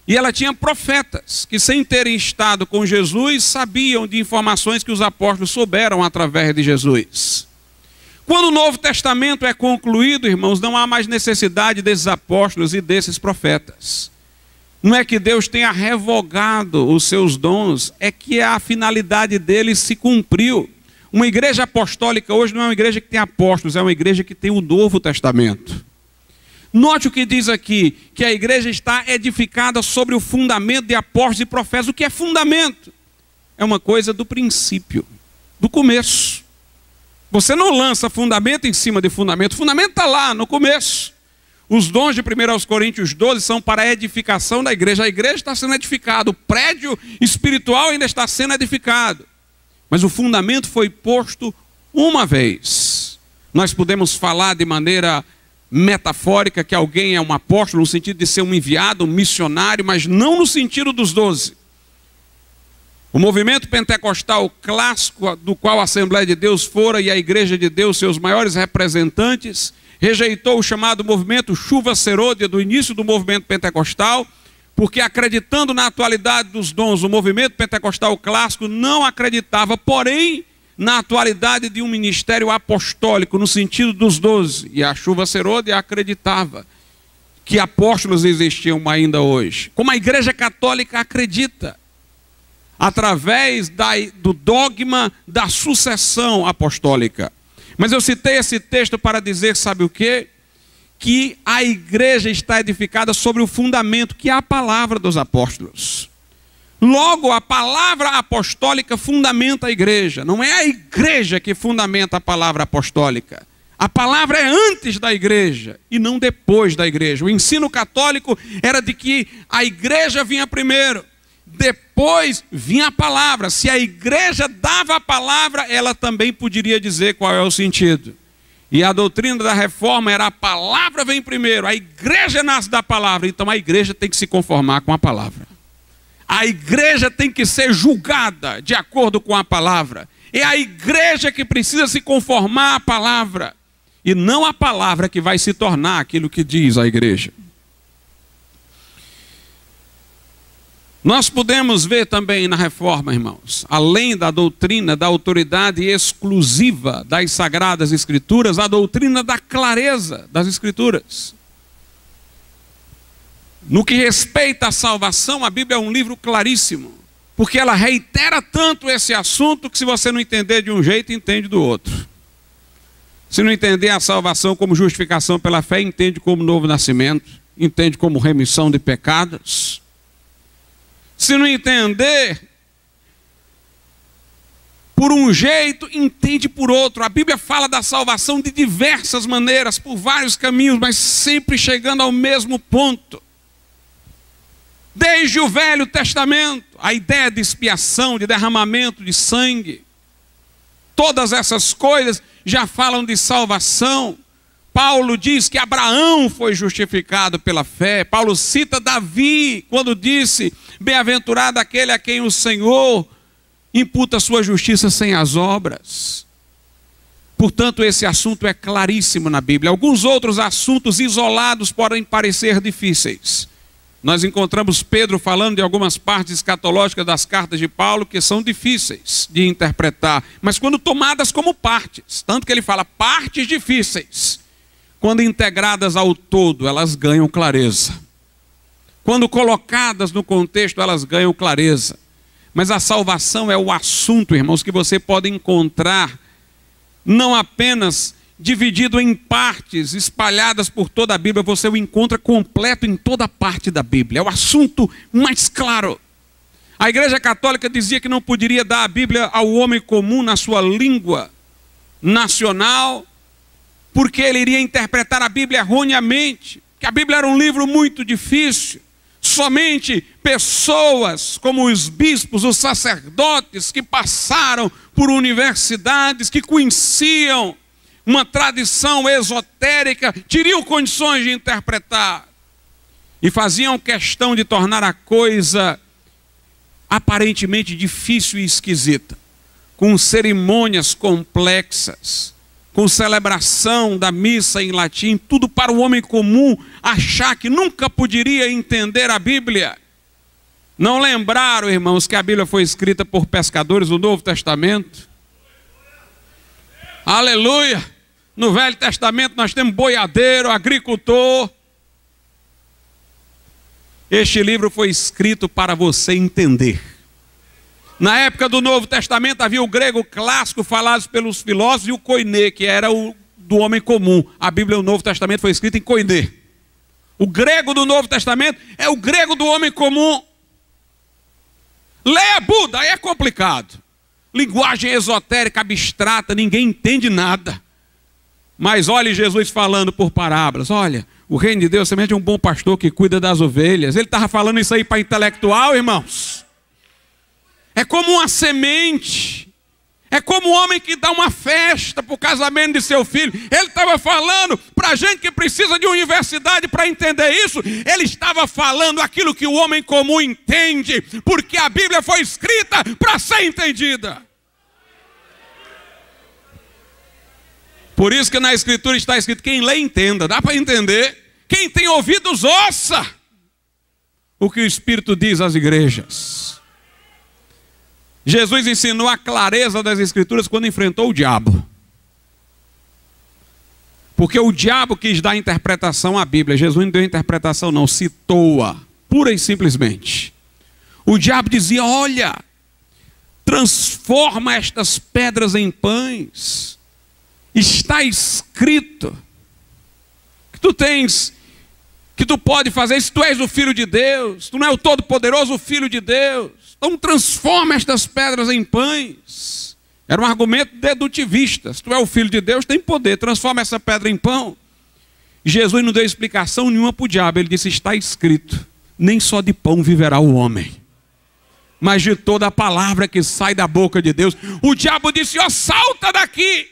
E ela tinha profetas que, sem terem estado com Jesus, sabiam de informações que os apóstolos souberam através de Jesus. Quando o Novo Testamento é concluído, irmãos, não há mais necessidade desses apóstolos e desses profetas. Não é que Deus tenha revogado os seus dons, é que a finalidade deles se cumpriu. Uma igreja apostólica hoje não é uma igreja que tem apóstolos, é uma igreja que tem o Novo Testamento. Note o que diz aqui, que a igreja está edificada sobre o fundamento de apóstolos e profetas. O que é fundamento? É uma coisa do princípio, do começo. Você não lança fundamento em cima de fundamento. O fundamento está lá, no começo. Os dons de 1 Coríntios 12 são para a edificação da igreja. A igreja está sendo edificada, o prédio espiritual ainda está sendo edificado. Mas o fundamento foi posto uma vez. Nós podemos falar de maneira metafórica que alguém é um apóstolo, no sentido de ser um enviado, um missionário, mas não no sentido dos 12. O movimento pentecostal clássico, do qual a Assembleia de Deus fora e a Igreja de Deus, seus maiores representantes, rejeitou o chamado movimento chuva serôdia do início do movimento pentecostal, porque acreditando na atualidade dos dons, o movimento pentecostal clássico não acreditava, porém, na atualidade de um ministério apostólico, no sentido dos 12. E a chuva serôdia acreditava que apóstolos existiam ainda hoje. Como a Igreja Católica acredita, através do dogma da sucessão apostólica. Mas eu citei esse texto para dizer, sabe o quê? Que a igreja está edificada sobre o fundamento, que é a palavra dos apóstolos. Logo, a palavra apostólica fundamenta a igreja. Não é a igreja que fundamenta a palavra apostólica. A palavra é antes da igreja e não depois da igreja. O ensino católico era de que a igreja vinha primeiro, depois vinha a palavra. Se a igreja dava a palavra, ela também poderia dizer qual é o sentido. E a doutrina da reforma era: a palavra vem primeiro, a igreja nasce da palavra, então a igreja tem que se conformar com a palavra. A igreja tem que ser julgada de acordo com a palavra. É a igreja que precisa se conformar à palavra, e não a palavra que vai se tornar aquilo que diz a igreja. Nós podemos ver também na reforma, irmãos, além da doutrina da autoridade exclusiva das Sagradas Escrituras, a doutrina da clareza das Escrituras. No que respeita à salvação, a Bíblia é um livro claríssimo, porque ela reitera tanto esse assunto que, se você não entender de um jeito, entende do outro. Se não entender a salvação como justificação pela fé, entende como novo nascimento, entende como remissão de pecados. Se não entender por um jeito, entende por outro. A Bíblia fala da salvação de diversas maneiras, por vários caminhos, mas sempre chegando ao mesmo ponto. Desde o Velho Testamento, a ideia de expiação, de derramamento de sangue, todas essas coisas já falam de salvação. Paulo diz que Abraão foi justificado pela fé. Paulo cita Davi quando disse: bem-aventurado aquele a quem o Senhor imputa a sua justiça sem as obras. Portanto, esse assunto é claríssimo na Bíblia. Alguns outros assuntos isolados podem parecer difíceis. Nós encontramos Pedro falando de algumas partes escatológicas das cartas de Paulo que são difíceis de interpretar, mas quando tomadas como partes, tanto que ele fala partes difíceis, quando integradas ao todo, elas ganham clareza. Quando colocadas no contexto, elas ganham clareza. Mas a salvação é o assunto, irmãos, que você pode encontrar não apenas dividido em partes espalhadas por toda a Bíblia, você o encontra completo em toda parte da Bíblia. É o assunto mais claro. A Igreja Católica dizia que não poderia dar a Bíblia ao homem comum na sua língua nacional, porque ele iria interpretar a Bíblia erroneamente, que a Bíblia era um livro muito difícil. Somente pessoas como os bispos, os sacerdotes, que passaram por universidades, que conheciam uma tradição esotérica, teriam condições de interpretar. E faziam questão de tornar a coisa aparentemente difícil e esquisita, com cerimônias complexas, com celebração da missa em latim, tudo para o homem comum achar que nunca poderia entender a Bíblia. Não lembraram, irmãos, que a Bíblia foi escrita por pescadores do Novo Testamento? Aleluia! No Velho Testamento nós temos boiadeiro, agricultor. Este livro foi escrito para você entender. Na época do Novo Testamento havia o grego clássico falado pelos filósofos e o koiné, que era o do homem comum. A Bíblia, o Novo Testamento, foi escrita em koiné. O grego do Novo Testamento é o grego do homem comum. Leia Buda, aí é complicado. Linguagem esotérica, abstrata, ninguém entende nada. Mas olhe Jesus falando por parábolas. Olha, o reino de Deus é semelhante a um bom pastor que cuida das ovelhas. Ele estava falando isso aí para intelectual, irmãos. É como uma semente. É como um homem que dá uma festa para o casamento de seu filho. Ele estava falando para gente que precisa de universidade para entender isso. Ele estava falando aquilo que o homem comum entende, porque a Bíblia foi escrita para ser entendida. Por isso que na Escritura está escrito, quem lê entenda, dá para entender. Quem tem ouvidos ouça o que o Espírito diz às igrejas. Jesus ensinou a clareza das Escrituras quando enfrentou o diabo. Porque o diabo quis dar interpretação à Bíblia. Jesus não deu interpretação não, citou-a, pura e simplesmente. O diabo dizia, olha, transforma estas pedras em pães. Está escrito que tu tens, que tu pode fazer isso, tu és o Filho de Deus, tu não é o Todo-Poderoso, o Filho de Deus. Então transforma estas pedras em pães. Era um argumento dedutivista. Se tu é o Filho de Deus, tem poder, transforma essa pedra em pão. Jesus não deu explicação nenhuma para o diabo, ele disse, está escrito, nem só de pão viverá o homem, mas de toda a palavra que sai da boca de Deus. O diabo disse, ó, salta daqui,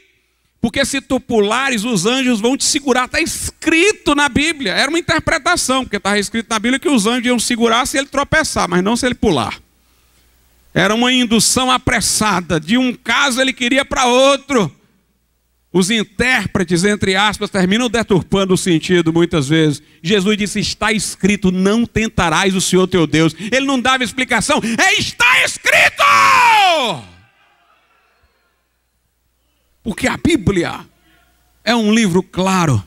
porque se tu pulares, os anjos vão te segurar. Está escrito na Bíblia. Era uma interpretação, porque estava escrito na Bíblia que os anjos iam segurar se ele tropeçar, mas não se ele pular. Era uma indução apressada. De um caso ele queria para outro. Os intérpretes, entre aspas, terminam deturpando o sentido muitas vezes. Jesus disse, está escrito, não tentarás o Senhor teu Deus. Ele não dava explicação. Está escrito! Porque a Bíblia é um livro claro.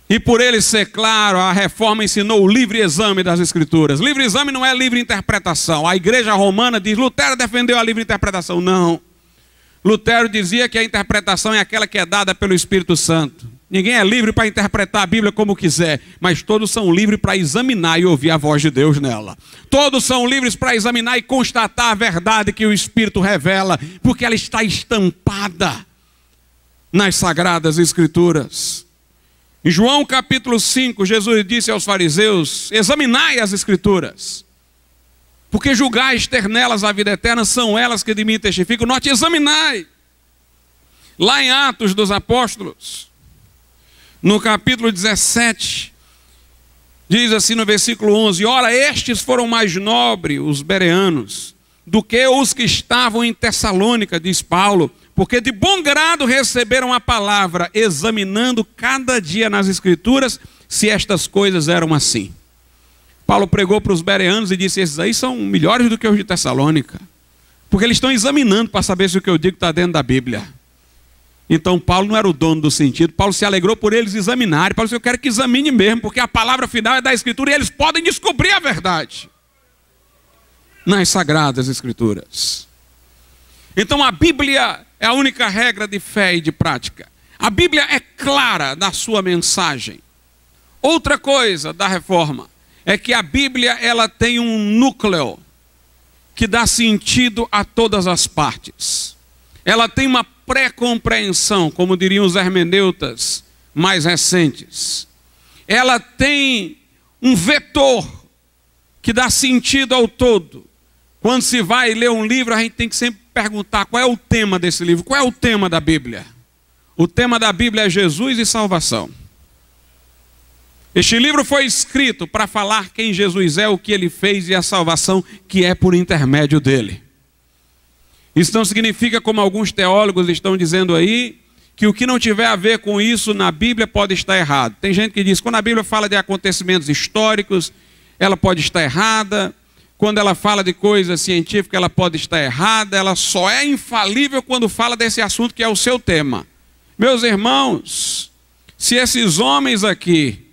E por ele ser claro, a Reforma ensinou o livre exame das Escrituras. Livre exame não é livre interpretação. A igreja romana diz, Lutero defendeu a livre interpretação. Não. Lutero dizia que a interpretação é aquela que é dada pelo Espírito Santo. Ninguém é livre para interpretar a Bíblia como quiser, mas todos são livres para examinar e ouvir a voz de Deus nela. Todos são livres para examinar e constatar a verdade que o Espírito revela, porque ela está estampada nas Sagradas Escrituras. Em João capítulo 5, Jesus disse aos fariseus, examinai as Escrituras, porque julgais ter nelas a vida eterna, são elas que de mim testificam. Note, examinai. Lá em Atos dos Apóstolos, no capítulo 17, diz assim no versículo 11, ora, estes foram mais nobres, os bereanos, do que os que estavam em Tessalônica, diz Paulo, porque de bom grado receberam a palavra, examinando cada dia nas Escrituras, se estas coisas eram assim. Paulo pregou para os bereanos e disse, esses aí são melhores do que os de Tessalônica, porque eles estão examinando para saber se o que eu digo está dentro da Bíblia. Então Paulo não era o dono do sentido, Paulo se alegrou por eles examinarem. Paulo disse, eu quero que examine mesmo, porque a palavra final é da Escritura e eles podem descobrir a verdade nas Sagradas Escrituras. Então a Bíblia é a única regra de fé e de prática. A Bíblia é clara na sua mensagem. Outra coisa da Reforma é que a Bíblia ela tem um núcleo que dá sentido a todas as partes. Ela tem uma pré-compreensão, como diriam os hermeneutas mais recentes. Ela tem um vetor que dá sentido ao todo. Quando se vai ler um livro, a gente tem que sempre perguntar qual é o tema desse livro, qual é o tema da Bíblia. O tema da Bíblia é Jesus e salvação. Este livro foi escrito para falar quem Jesus é, o que ele fez e a salvação que é por intermédio dele. Isso não significa, como alguns teólogos estão dizendo aí, que o que não tiver a ver com isso na Bíblia pode estar errado. Tem gente que diz que quando a Bíblia fala de acontecimentos históricos, ela pode estar errada. Quando ela fala de coisa científica, ela pode estar errada. Ela só é infalível quando fala desse assunto que é o seu tema. Meus irmãos, se esses homens aqui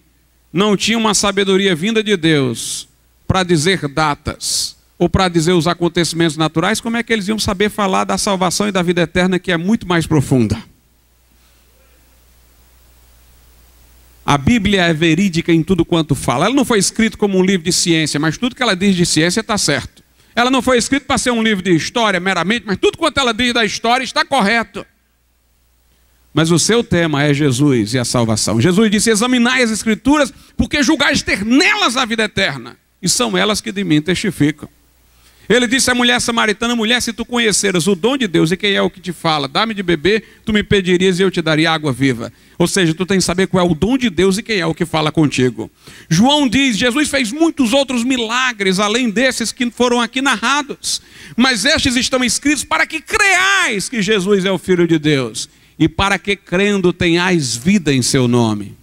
não tinham uma sabedoria vinda de Deus para dizer datas, ou para dizer os acontecimentos naturais, como é que eles iam saber falar da salvação e da vida eterna, que é muito mais profunda? A Bíblia é verídica em tudo quanto fala. Ela não foi escrita como um livro de ciência, mas tudo que ela diz de ciência está certo. Ela não foi escrita para ser um livro de história meramente, mas tudo quanto ela diz da história está correto. Mas o seu tema é Jesus e a salvação. Jesus disse: examinai as Escrituras, porque julgais ter nelas a vida eterna. E são elas que de mim testificam. Ele disse à mulher samaritana: mulher, se tu conheceras o dom de Deus e quem é o que te fala, dá-me de beber, tu me pedirias e eu te daria água viva. Ou seja, tu tens que saber qual é o dom de Deus e quem é o que fala contigo. João diz: Jesus fez muitos outros milagres, além desses que foram aqui narrados. Mas estes estão escritos para que creais que Jesus é o Filho de Deus. E para que crendo tenhais vida em seu nome.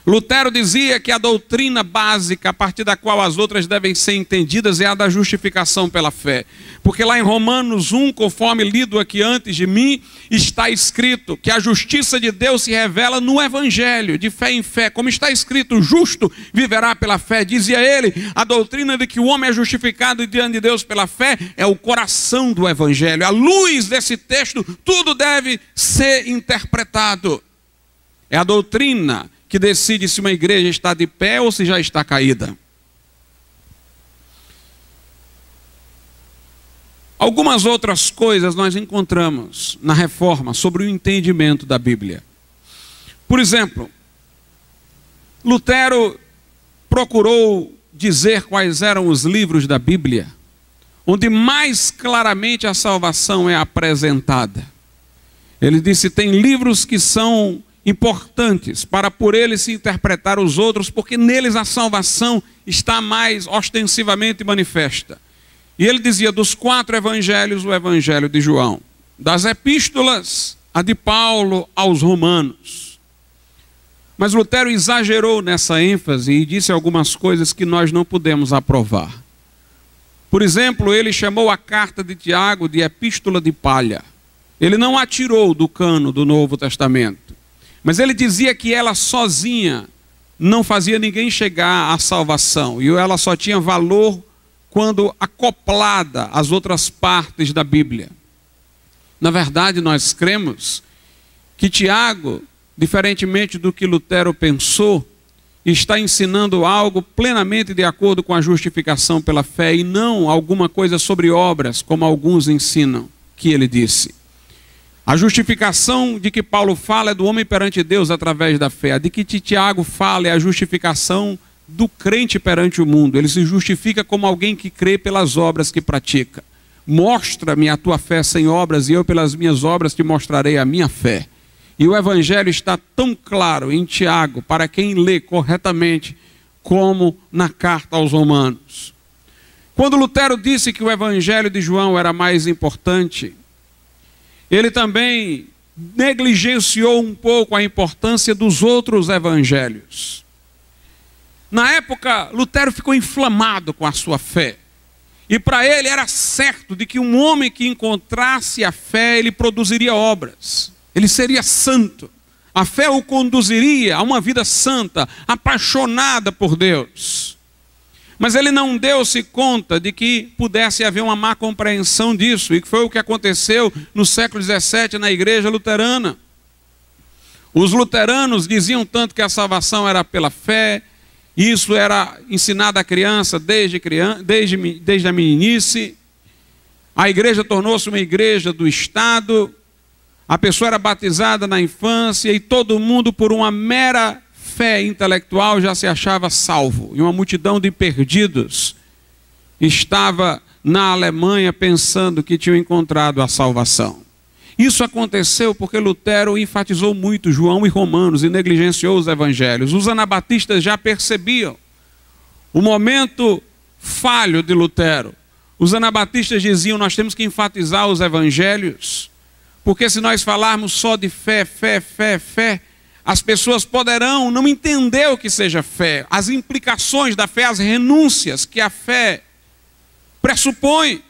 Lutero dizia que a doutrina básica, a partir da qual as outras devem ser entendidas, é a da justificação pela fé. Porque lá em Romanos 1, conforme lido aqui antes de mim, está escrito que a justiça de Deus se revela no Evangelho, de fé em fé. Como está escrito: o justo viverá pela fé. Dizia ele, a doutrina de que o homem é justificado diante de Deus pela fé é o coração do Evangelho. À luz desse texto, tudo deve ser interpretado. É a doutrina que decide se uma igreja está de pé ou se já está caída. Algumas outras coisas nós encontramos na Reforma sobre o entendimento da Bíblia. Por exemplo, Lutero procurou dizer quais eram os livros da Bíblia onde mais claramente a salvação é apresentada. Ele disse: tem livros que são importantes para por eles se interpretar os outros, porque neles a salvação está mais ostensivamente manifesta. E ele dizia: dos 4 evangelhos, o evangelho de João; das epístolas, a de Paulo aos Romanos. Mas Lutero exagerou nessa ênfase e disse algumas coisas que nós não podemos aprovar. Por exemplo, ele chamou a carta de Tiago de epístola de palha. Ele não a tirou do cano do Novo Testamento. Mas ele dizia que ela sozinha não fazia ninguém chegar à salvação. E ela só tinha valor quando acoplada às outras partes da Bíblia. Na verdade, nós cremos que Tiago, diferentemente do que Lutero pensou, está ensinando algo plenamente de acordo com a justificação pela fé e não alguma coisa sobre obras, como alguns ensinam, que ele disse. A justificação de que Paulo fala é do homem perante Deus através da fé. A de que Tiago fala é a justificação do crente perante o mundo. Ele se justifica como alguém que crê pelas obras que pratica. Mostra-me a tua fé sem obras e eu pelas minhas obras te mostrarei a minha fé. E o evangelho está tão claro em Tiago, para quem lê corretamente, como na carta aos Romanos. Quando Lutero disse que o evangelho de João era mais importante, ele também negligenciou um pouco a importância dos outros evangelhos. Na época, Lutero ficou inflamado com a sua fé. E para ele era certo de que um homem que encontrasse a fé, ele produziria obras. Ele seria santo. A fé o conduziria a uma vida santa, apaixonada por Deus. Mas ele não deu-se conta de que pudesse haver uma má compreensão disso, e que foi o que aconteceu no século XVII na igreja luterana. Os luteranos diziam tanto que a salvação era pela fé, e isso era ensinado à criança desde a meninice. A igreja tornou-se uma igreja do Estado, a pessoa era batizada na infância, e todo mundo, por uma mera fé intelectual, já se achava salvo. E uma multidão de perdidos estava na Alemanha pensando que tinham encontrado a salvação. Isso aconteceu porque Lutero enfatizou muito João e Romanos e negligenciou os evangelhos. Os anabatistas já percebiam o momento falho de Lutero. Os anabatistas diziam: nós temos que enfatizar os evangelhos, porque se nós falarmos só de fé, as pessoas poderão não entender o que seja fé, as implicações da fé, as renúncias que a fé pressupõe.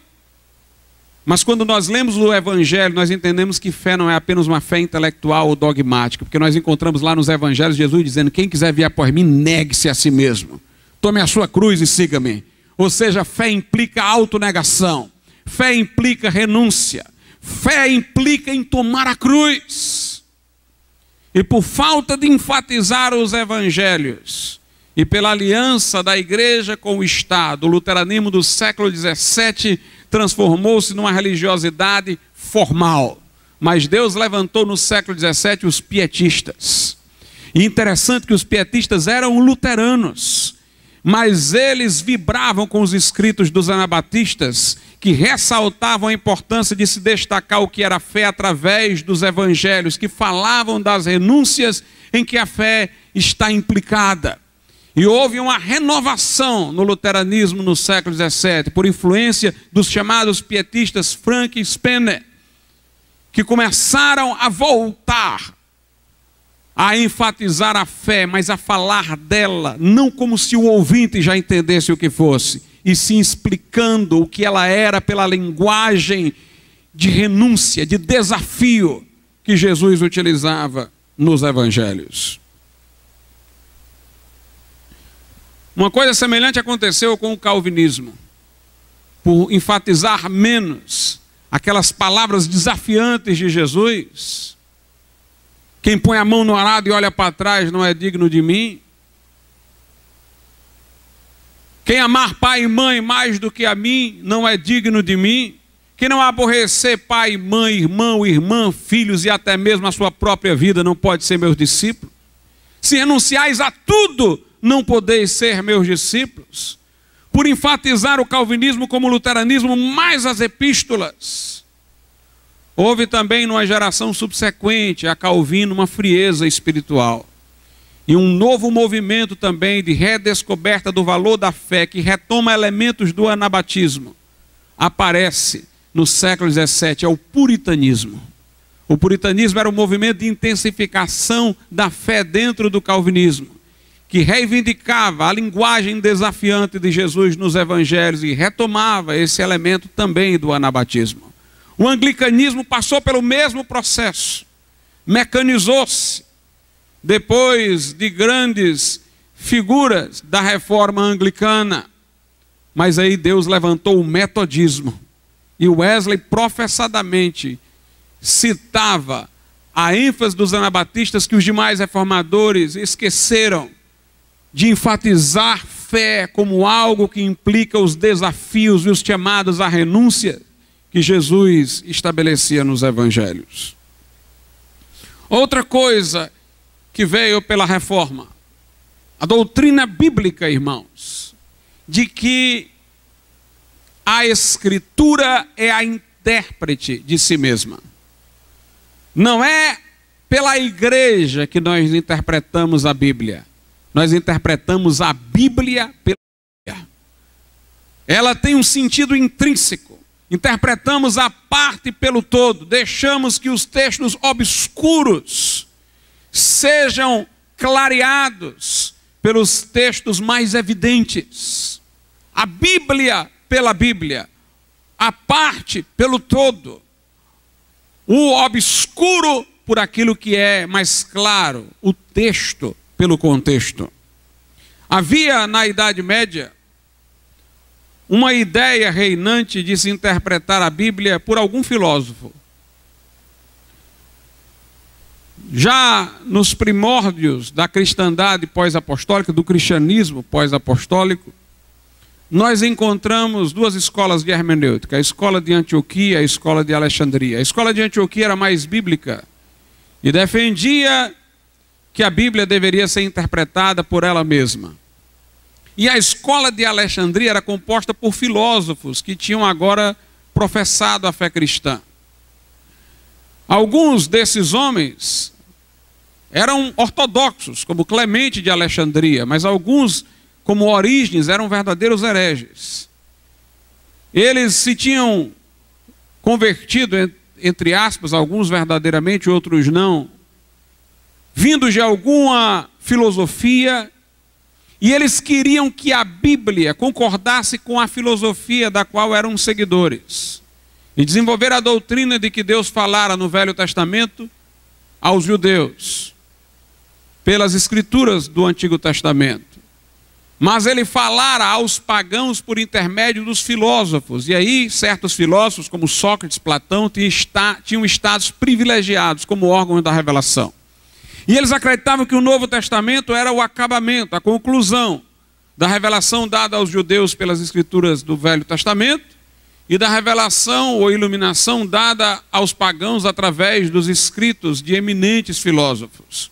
Mas quando nós lemos o Evangelho, nós entendemos que fé não é apenas uma fé intelectual ou dogmática, porque nós encontramos lá nos Evangelhos Jesus dizendo: quem quiser vir após mim, negue-se a si mesmo, tome a sua cruz e siga-me. Ou seja, fé implica autonegação, fé implica renúncia, fé implica em tomar a cruz. E por falta de enfatizar os evangelhos, e pela aliança da igreja com o Estado, o luteranismo do século XVII transformou-se numa religiosidade formal. Mas Deus levantou no século XVII os pietistas. E interessante que os pietistas eram luteranos, mas eles vibravam com os escritos dos anabatistas, que ressaltavam a importância de se destacar o que era fé através dos evangelhos, que falavam das renúncias em que a fé está implicada. E houve uma renovação no luteranismo no século XVII, por influência dos chamados pietistas Frank e Spener, que começaram a voltar a enfatizar a fé, mas a falar dela, não como se o ouvinte já entendesse o que fosse, e sim explicando o que ela era pela linguagem de renúncia, de desafio que Jesus utilizava nos evangelhos. Uma coisa semelhante aconteceu com o calvinismo. Por enfatizar menos aquelas palavras desafiantes de Jesus, quem põe a mão no arado e olha para trás não é digno de mim. Quem amar pai e mãe mais do que a mim não é digno de mim. Quem não aborrecer pai, mãe, irmão, irmã, filhos e até mesmo a sua própria vida não pode ser meu discípulo. Se renunciais a tudo, não podeis ser meus discípulos. Por enfatizar o calvinismo como o luteranismo, mais as epístolas. Houve também numa geração subsequente a Calvino uma frieza espiritual. E um novo movimento também de redescoberta do valor da fé, que retoma elementos do anabatismo, aparece no século XVII, é o puritanismo. O puritanismo era um movimento de intensificação da fé dentro do calvinismo, que reivindicava a linguagem desafiante de Jesus nos evangelhos e retomava esse elemento também do anabatismo. O anglicanismo passou pelo mesmo processo, mecanizou-se, depois de grandes figuras da reforma anglicana. Mas aí Deus levantou o metodismo. E Wesley professadamente citava a ênfase dos anabatistas que os demais reformadores esqueceram de enfatizar fé como algo que implica os desafios e os chamados à renúncia que Jesus estabelecia nos evangelhos. Outra coisa que veio pela reforma, a doutrina bíblica, irmãos, de que a Escritura é a intérprete de si mesma. Não é pela igreja que nós interpretamos a Bíblia. Nós interpretamos a Bíblia pela Bíblia. Ela tem um sentido intrínseco. Interpretamos a parte pelo todo. Deixamos que os textos obscuros sejam clareados pelos textos mais evidentes. A Bíblia pela Bíblia. A parte pelo todo. O obscuro por aquilo que é mais claro. O texto pelo contexto. Havia na Idade Média uma ideia reinante de se interpretar a Bíblia por algum filósofo. Já nos primórdios da cristandade pós-apostólica, do cristianismo pós-apostólico, nós encontramos duas escolas de hermenêutica, a escola de Antioquia e a escola de Alexandria. A escola de Antioquia era mais bíblica e defendia que a Bíblia deveria ser interpretada por ela mesma. E a escola de Alexandria era composta por filósofos que tinham agora professado a fé cristã. Alguns desses homens eram ortodoxos, como Clemente de Alexandria, mas alguns, como Orígenes, eram verdadeiros hereges. Eles se tinham convertido, entre aspas, alguns verdadeiramente, outros não, vindos de alguma filosofia, e eles queriam que a Bíblia concordasse com a filosofia da qual eram seguidores. E desenvolver a doutrina de que Deus falara no Velho Testamento aos judeus, pelas escrituras do Antigo Testamento. Mas ele falara aos pagãos por intermédio dos filósofos. E aí certos filósofos, como Sócrates, Platão, tinham estados privilegiados como órgãos da revelação. E eles acreditavam que o Novo Testamento era o acabamento, a conclusão da revelação dada aos judeus pelas escrituras do Velho Testamento e da revelação ou iluminação dada aos pagãos através dos escritos de eminentes filósofos.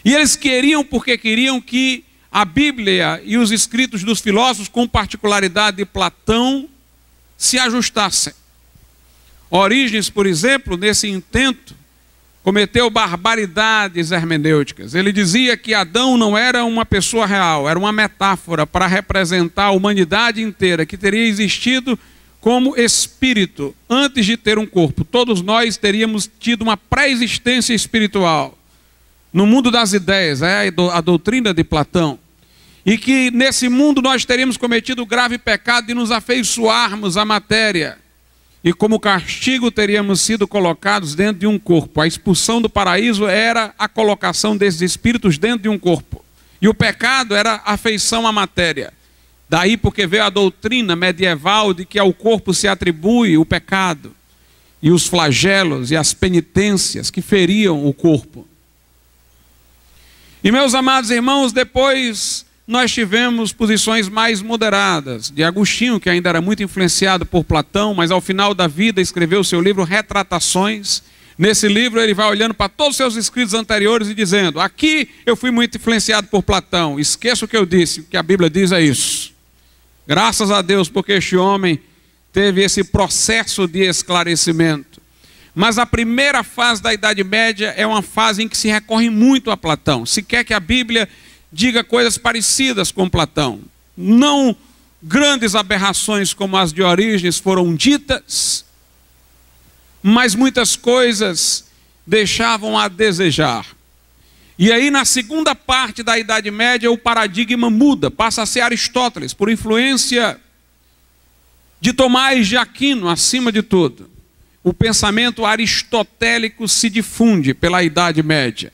E eles queriam, porque queriam que a Bíblia e os escritos dos filósofos, com particularidade de Platão, se ajustassem. Orígenes, por exemplo, nesse intento, cometeu barbaridades hermenêuticas. Ele dizia que Adão não era uma pessoa real, era uma metáfora para representar a humanidade inteira, que teria existido como espírito antes de ter um corpo. Todos nós teríamos tido uma pré-existência espiritual no mundo das ideias, é a doutrina de Platão. E que nesse mundo nós teríamos cometido o grave pecado de nos afeiçoarmos à matéria. E como castigo teríamos sido colocados dentro de um corpo. A expulsão do paraíso era a colocação desses espíritos dentro de um corpo. E o pecado era a afeição à matéria. Daí porque veio a doutrina medieval de que ao corpo se atribui o pecado. E os flagelos e as penitências que feriam o corpo. E meus amados irmãos, depois nós tivemos posições mais moderadas, de Agostinho, que ainda era muito influenciado por Platão, mas ao final da vida escreveu seu livro Retratações. Nesse livro ele vai olhando para todos os seus escritos anteriores e dizendo: aqui eu fui muito influenciado por Platão, esqueça o que eu disse, o que a Bíblia diz é isso. Graças a Deus, porque este homem teve esse processo de esclarecimento. Mas a primeira fase da Idade Média é uma fase em que se recorre muito a Platão. Se quer que a Bíblia diga coisas parecidas com Platão. Não grandes aberrações como as de Orígenes foram ditas, mas muitas coisas deixavam a desejar. E aí na segunda parte da Idade Média o paradigma muda, passa a ser Aristóteles, por influência de Tomás de Aquino acima de tudo. O pensamento aristotélico se difunde pela Idade Média.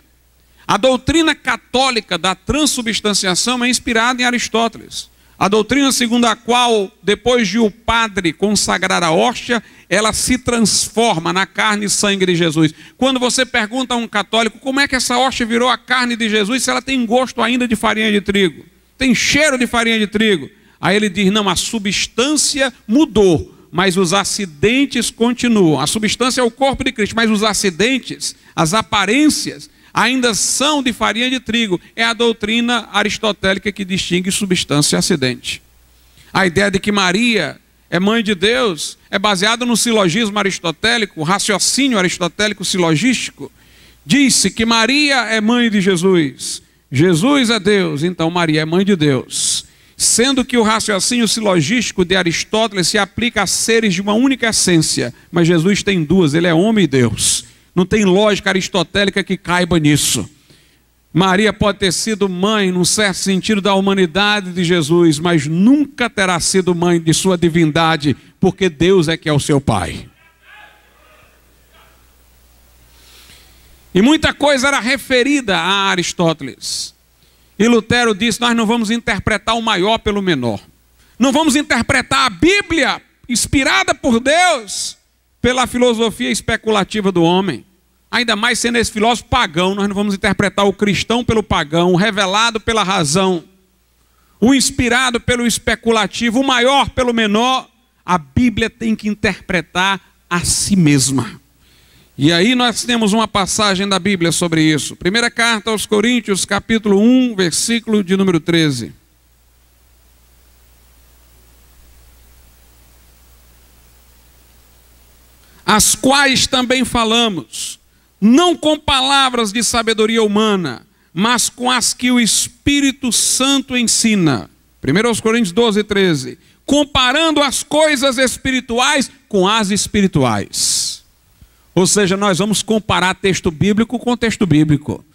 A doutrina católica da transubstanciação é inspirada em Aristóteles. A doutrina segundo a qual, depois de o padre consagrar a hóstia, ela se transforma na carne e sangue de Jesus. Quando você pergunta a um católico como é que essa hóstia virou a carne de Jesus, se ela tem gosto ainda de farinha de trigo, tem cheiro de farinha de trigo. Aí ele diz: não, a substância mudou, mas os acidentes continuam. A substância é o corpo de Cristo, mas os acidentes, as aparências, ainda são de farinha de trigo. É a doutrina aristotélica que distingue substância e acidente. A ideia de que Maria é mãe de Deus é baseada no silogismo aristotélico, o raciocínio aristotélico silogístico. Diz-se que Maria é mãe de Jesus, Jesus é Deus, então Maria é mãe de Deus. Sendo que o raciocínio silogístico de Aristóteles se aplica a seres de uma única essência, mas Jesus tem duas, ele é homem e Deus. Não tem lógica aristotélica que caiba nisso. Maria pode ter sido mãe, num certo sentido, da humanidade de Jesus, mas nunca terá sido mãe de sua divindade, porque Deus é que é o seu pai. E muita coisa era referida a Aristóteles. E Lutero disse: nós não vamos interpretar o maior pelo menor. Não vamos interpretar a Bíblia, inspirada por Deus, pela filosofia especulativa do homem. Ainda mais sendo esse filósofo pagão, nós não vamos interpretar o cristão pelo pagão, o revelado pela razão, o inspirado pelo especulativo, o maior pelo menor. A Bíblia tem que interpretar a si mesma. E aí nós temos uma passagem da Bíblia sobre isso. Primeira carta aos Coríntios, capítulo 1, versículo de número 13. As quais também falamos, não com palavras de sabedoria humana, mas com as que o Espírito Santo ensina. 1 Coríntios 12, 13. Comparando as coisas espirituais com as espirituais. Ou seja, nós vamos comparar texto bíblico com texto bíblico.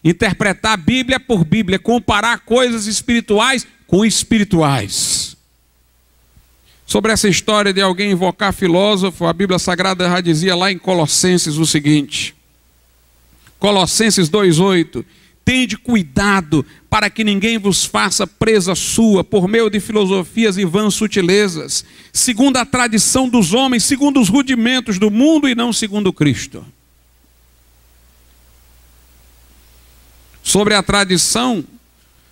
Interpretar a Bíblia por Bíblia, comparar coisas espirituais com espirituais. Sobre essa história de alguém invocar filósofo, a Bíblia Sagrada já dizia lá em Colossenses o seguinte. Colossenses 2,8. Tende cuidado para que ninguém vos faça presa sua por meio de filosofias e vãs sutilezas, segundo a tradição dos homens, segundo os rudimentos do mundo e não segundo Cristo. Sobre a tradição,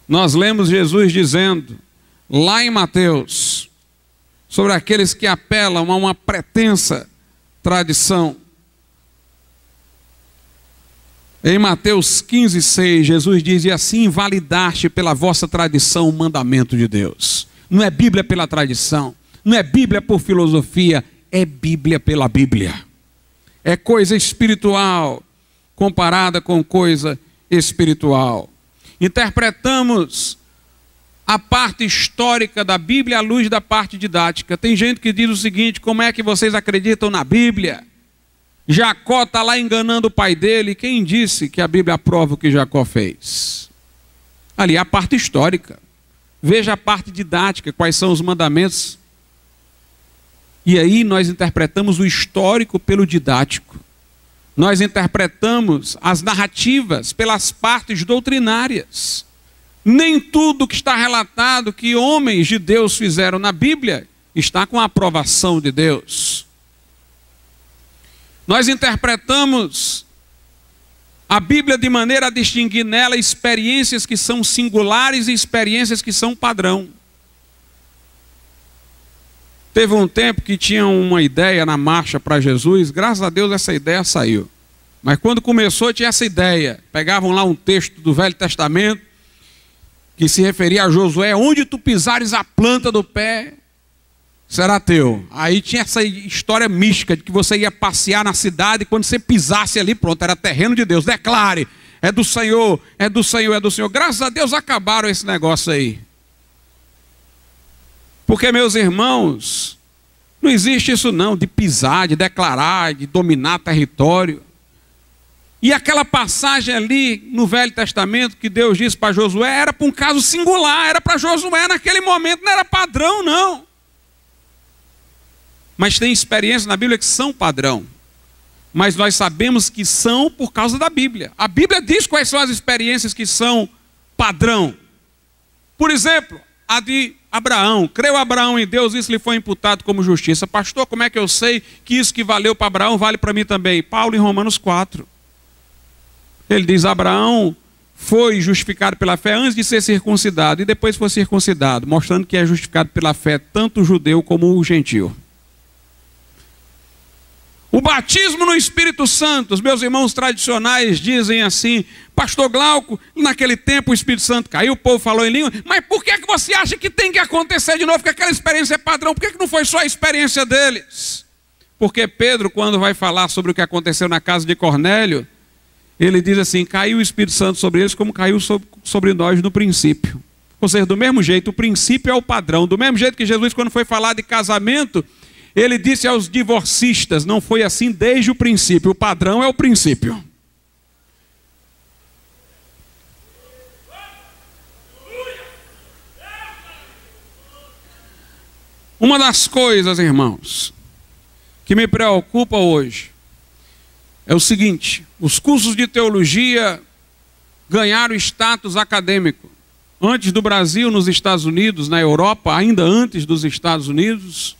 nós lemos Jesus dizendo, lá em Mateus, sobre aqueles que apelam a uma pretensa tradição. Em Mateus 15:6, Jesus diz, e assim invalidaste pela vossa tradição o mandamento de Deus. Não é Bíblia pela tradição, não é Bíblia por filosofia, é Bíblia pela Bíblia. É coisa espiritual comparada com coisa espiritual. Interpretamos a parte histórica da Bíblia à luz da parte didática. Tem gente que diz o seguinte, como é que vocês acreditam na Bíblia? Jacó está lá enganando o pai dele. Quem disse que a Bíblia aprova o que Jacó fez? Ali é a parte histórica. Veja a parte didática, quais são os mandamentos. E aí nós interpretamos o histórico pelo didático. Nós interpretamos as narrativas pelas partes doutrinárias. Nem tudo que está relatado que homens de Deus fizeram na Bíblia está com a aprovação de Deus. Nós interpretamos a Bíblia de maneira a distinguir nela experiências que são singulares e experiências que são padrão. Teve um tempo que tinha uma ideia na marcha para Jesus, graças a Deus essa ideia saiu. Mas quando começou tinha essa ideia. Pegavam lá um texto do Velho Testamento, que se referia a Josué, onde tu pisares a planta do pé, será teu. Aí tinha essa história mística de que você ia passear na cidade e quando você pisasse ali, pronto, era terreno de Deus. Declare, é do Senhor, é do Senhor, é do Senhor. Graças a Deus acabaram esse negócio aí. Porque, meus irmãos, não existe isso não, de pisar, de declarar, de dominar território. E aquela passagem ali no Velho Testamento que Deus disse para Josué era para um caso singular, era para Josué naquele momento, não era padrão não. Mas tem experiências na Bíblia que são padrão. Mas nós sabemos que são por causa da Bíblia. A Bíblia diz quais são as experiências que são padrão. Por exemplo, a de Abraão. Creu Abraão em Deus, isso lhe foi imputado como justiça. Pastor, como é que eu sei que isso que valeu para Abraão vale para mim também? Paulo em Romanos 4. Ele diz, Abraão foi justificado pela fé antes de ser circuncidado e depois foi circuncidado, mostrando que é justificado pela fé tanto o judeu como o gentio. O batismo no Espírito Santo, os meus irmãos tradicionais dizem assim, pastor Glauco, naquele tempo o Espírito Santo caiu, o povo falou em língua, mas por que você acha que tem que acontecer de novo, porque aquela experiência é padrão, por que não foi só a experiência deles? Porque Pedro, quando vai falar sobre o que aconteceu na casa de Cornélio, ele diz assim, caiu o Espírito Santo sobre eles como caiu sobre nós no princípio. Ou seja, do mesmo jeito, o princípio é o padrão, do mesmo jeito que Jesus, quando foi falar de casamento, ele disse aos divorcistas, não foi assim desde o princípio, o padrão é o princípio. Uma das coisas, irmãos, que me preocupa hoje, é o seguinte, os cursos de teologia ganharam status acadêmico. Antes do Brasil, nos Estados Unidos, na Europa, ainda antes dos Estados Unidos,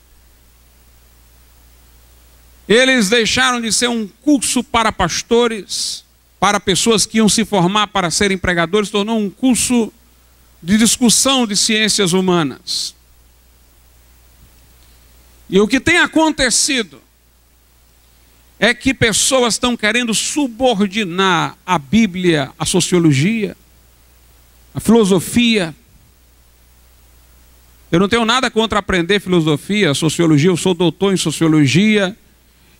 eles deixaram de ser um curso para pastores, para pessoas que iam se formar para serem pregadores, tornou um curso de discussão de ciências humanas. E o que tem acontecido é que pessoas estão querendo subordinar a Bíblia, a sociologia, a filosofia. Eu não tenho nada contra aprender filosofia, sociologia, eu sou doutor em sociologia,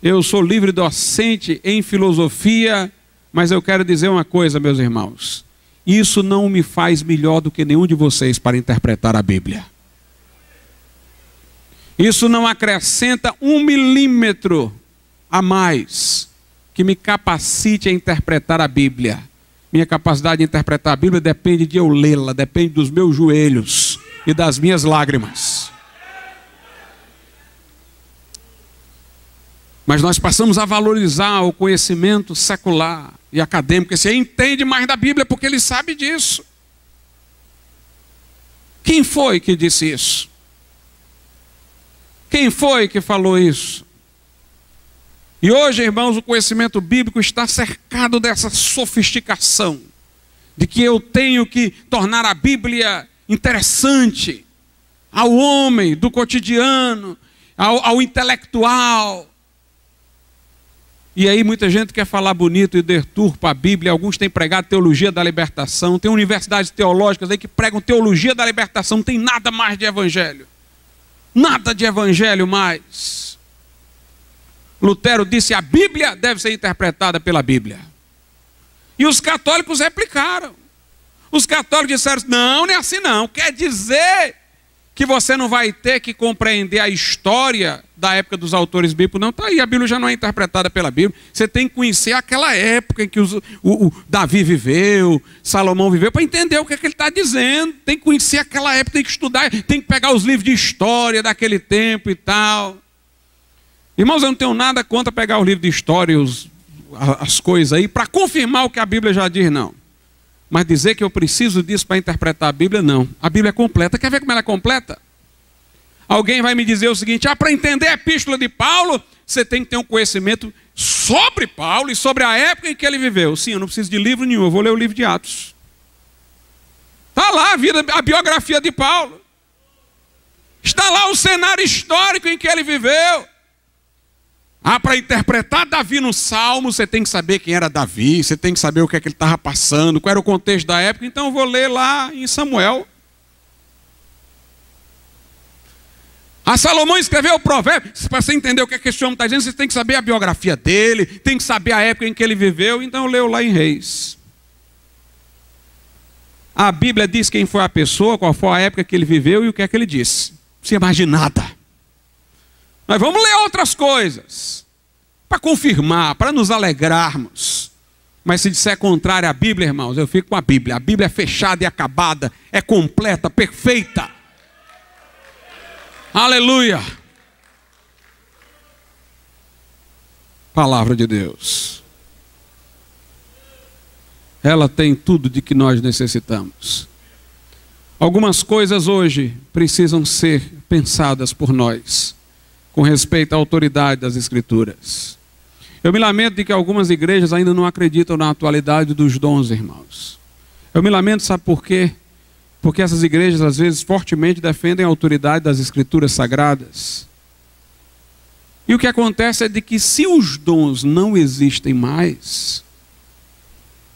eu sou livre docente em filosofia, mas eu quero dizer uma coisa, meus irmãos, isso não me faz melhor do que nenhum de vocês para interpretar a Bíblia. Isso não acrescenta 1 milímetro a mais que me capacite a interpretar a Bíblia. Minha capacidade de interpretar a Bíblia depende de eu lê-la, depende dos meus joelhos e das minhas lágrimas. Mas nós passamos a valorizar o conhecimento secular e acadêmico. Esse aí entende mais da Bíblia porque ele sabe disso. Quem foi que disse isso? Quem foi que falou isso? E hoje, irmãos, o conhecimento bíblico está cercado dessa sofisticação, de que eu tenho que tornar a Bíblia interessante ao homem do cotidiano, ao intelectual. E aí muita gente quer falar bonito e deturpa a Bíblia. Alguns têm pregado teologia da libertação. Tem universidades teológicas aí que pregam teologia da libertação. Não tem nada mais de evangelho. Nada de evangelho mais. Lutero disse: a Bíblia deve ser interpretada pela Bíblia. E os católicos replicaram. Os católicos disseram: não, não é assim não. Quer dizer que você não vai ter que compreender a história da época dos autores bíblicos. Não, está aí, a Bíblia já não é interpretada pela Bíblia. Você tem que conhecer aquela época em que o Davi viveu, Salomão viveu, para entender o que ele está dizendo. Tem que conhecer aquela época, tem que estudar, tem que pegar os livros de história daquele tempo e tal. Irmãos, eu não tenho nada contra pegar os livros de história, as coisas aí, para confirmar o que a Bíblia já diz, não. Mas dizer que eu preciso disso para interpretar a Bíblia, não. A Bíblia é completa. Quer ver como ela é completa? Alguém vai me dizer o seguinte: para entender a epístola de Paulo, você tem que ter um conhecimento sobre Paulo e sobre a época em que ele viveu. Sim, eu não preciso de livro nenhum, eu vou ler o livro de Atos. Está lá a biografia de Paulo. Está lá o cenário histórico em que ele viveu. Para interpretar Davi no Salmo, você tem que saber quem era Davi, você tem que saber o que é que ele estava passando, qual era o contexto da época. Então eu vou ler lá em Samuel. Salomão escreveu o provérbio. Para você entender o que é que esse homem está dizendo, você tem que saber a biografia dele, tem que saber a época em que ele viveu. Então eu leio lá em Reis. A Bíblia diz quem foi a pessoa, qual foi a época que ele viveu e o que é que ele disse. Não precisa mais de nada. Nós vamos ler outras coisas, para confirmar, para nos alegrarmos. Mas se disser contrário à Bíblia, irmãos, eu fico com a Bíblia. A Bíblia é fechada e acabada, é completa, perfeita. Aleluia. Palavra de Deus. Ela tem tudo de que nós necessitamos. Algumas coisas hoje precisam ser pensadas por nós, com respeito à autoridade das Escrituras. Eu me lamento de que algumas igrejas ainda não acreditam na atualidade dos dons, irmãos. Eu me lamento, sabe por quê? Porque essas igrejas, às vezes, fortemente defendem a autoridade das Escrituras sagradas. E o que acontece é de que, se os dons não existem mais,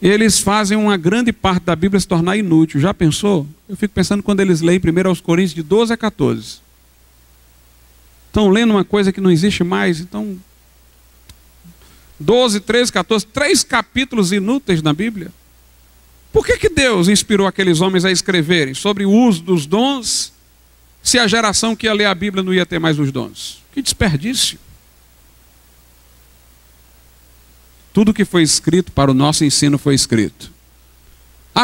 eles fazem uma grande parte da Bíblia se tornar inútil. Já pensou? Eu fico pensando quando eles leem 1 Coríntios de 12 a 14. Estão lendo uma coisa que não existe mais. Então, 12, 13, 14, 3 capítulos inúteis na Bíblia. Por que Deus inspirou aqueles homens a escreverem sobre o uso dos dons, se a geração que ia ler a Bíblia não ia ter mais os dons? Que desperdício. Tudo que foi escrito para o nosso ensino foi escrito.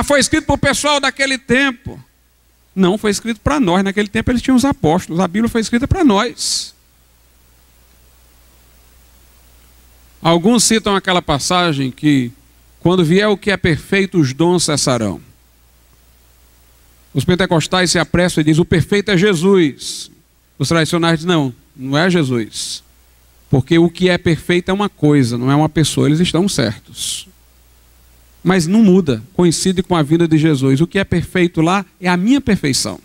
Foi escrito para o pessoal daquele tempo. Não, foi escrito para nós. Naquele tempo eles tinham os apóstolos. A Bíblia foi escrita para nós. Alguns citam aquela passagem que, quando vier o que é perfeito, os dons cessarão. Os pentecostais se apressam e dizem: o perfeito é Jesus. Os tradicionais dizem: não, não é Jesus. Porque o que é perfeito é uma coisa, não é uma pessoa. Eles estão certos. Mas não muda, coincide com a vinda de Jesus. O que é perfeito lá é a minha perfeição.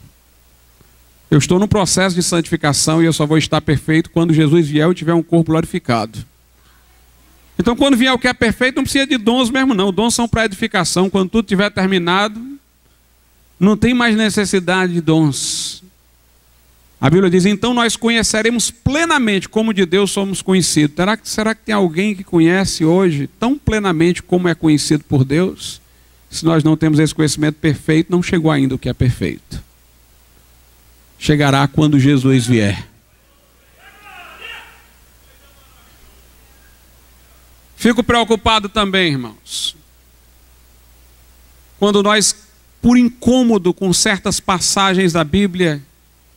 Eu estou no processo de santificação e eu só vou estar perfeito quando Jesus vier e tiver um corpo glorificado. Então, quando vier o que é perfeito, não precisa de dons mesmo não. Dons são para edificação. Quando tudo estiver terminado, não tem mais necessidade de dons. A Bíblia diz: então nós conheceremos plenamente como de Deus somos conhecidos. Será que tem alguém que conhece hoje tão plenamente como é conhecido por Deus? Se nós não temos esse conhecimento perfeito, não chegou ainda o que é perfeito. Chegará quando Jesus vier. Fico preocupado também, irmãos, quando nós, por incômodo com certas passagens da Bíblia,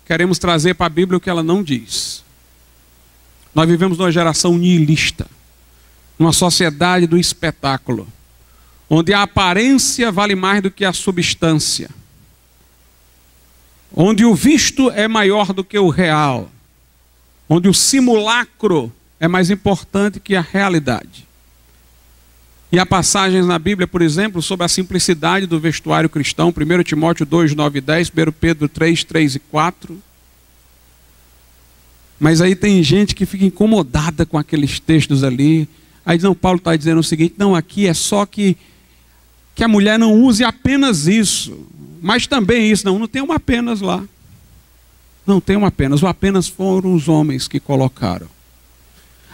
queremos trazer para a Bíblia o que ela não diz. Nós vivemos numa geração nihilista, numa sociedade do espetáculo, onde a aparência vale mais do que a substância, onde o visto é maior do que o real, onde o simulacro é mais importante que a realidade. E há passagens na Bíblia, por exemplo, sobre a simplicidade do vestuário cristão, 1 Timóteo 2, 9 e 10, 1 Pedro 3, 3 e 4. Mas aí tem gente que fica incomodada com aqueles textos ali. Aí não, Paulo está dizendo o seguinte, não, aqui é só que a mulher não use apenas isso, mas também isso. Não tem um apenas lá. Não tem um apenas. O apenas foram os homens que colocaram.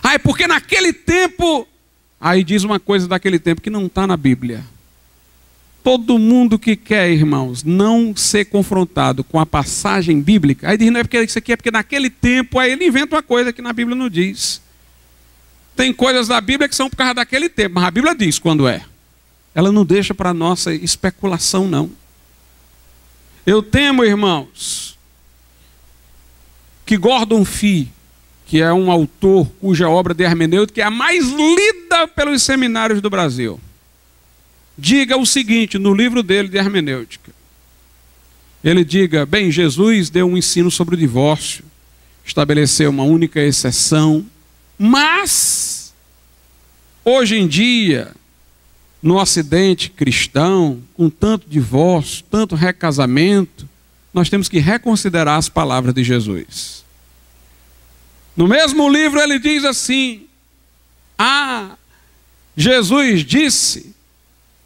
Ah, é porque naquele tempo... Aí diz uma coisa daquele tempo que não está na Bíblia. Todo mundo que quer, irmãos, não ser confrontado com a passagem bíblica, aí diz, não é porque isso aqui é porque naquele tempo, aí ele inventa uma coisa que na Bíblia não diz. Tem coisas da Bíblia que são por causa daquele tempo, mas a Bíblia diz quando é. Ela não deixa para nossa especulação, não. Eu temo, irmãos, que Gordon Fee, que é um autor cuja obra de hermenêutica é a mais lida pelos seminários do Brasil, diga o seguinte no livro dele de hermenêutica. Ele diga, bem, Jesus deu um ensino sobre o divórcio, estabeleceu uma única exceção, mas hoje em dia, no Ocidente cristão, com tanto divórcio, tanto recasamento, nós temos que reconsiderar as palavras de Jesus. No mesmo livro ele diz assim, Jesus disse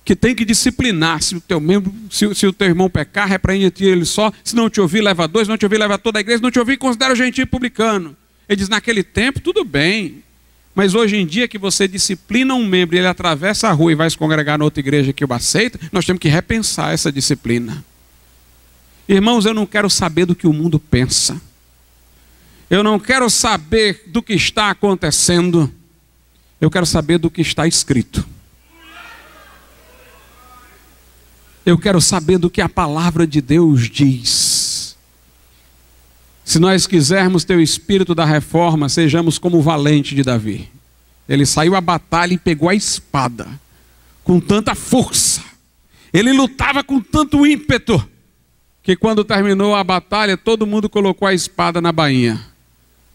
que tem que disciplinar, se o teu irmão pecar, repreende ele só, se não te ouvir, leva dois, se não te ouvir, leva toda a igreja, se não te ouvir, considera o gentil publicano. Ele diz, naquele tempo, tudo bem, mas hoje em dia que você disciplina um membro e ele atravessa a rua e vai se congregar na outra igreja que o aceita, nós temos que repensar essa disciplina. Irmãos, eu não quero saber do que o mundo pensa. Eu não quero saber do que está acontecendo. Eu quero saber do que está escrito. Eu quero saber do que a palavra de Deus diz. Se nós quisermos ter o espírito da reforma, sejamos como o valente de Davi. Ele saiu à batalha e pegou a espada com tanta força. Ele lutava com tanto ímpeto que quando terminou a batalha, todo mundo colocou a espada na bainha.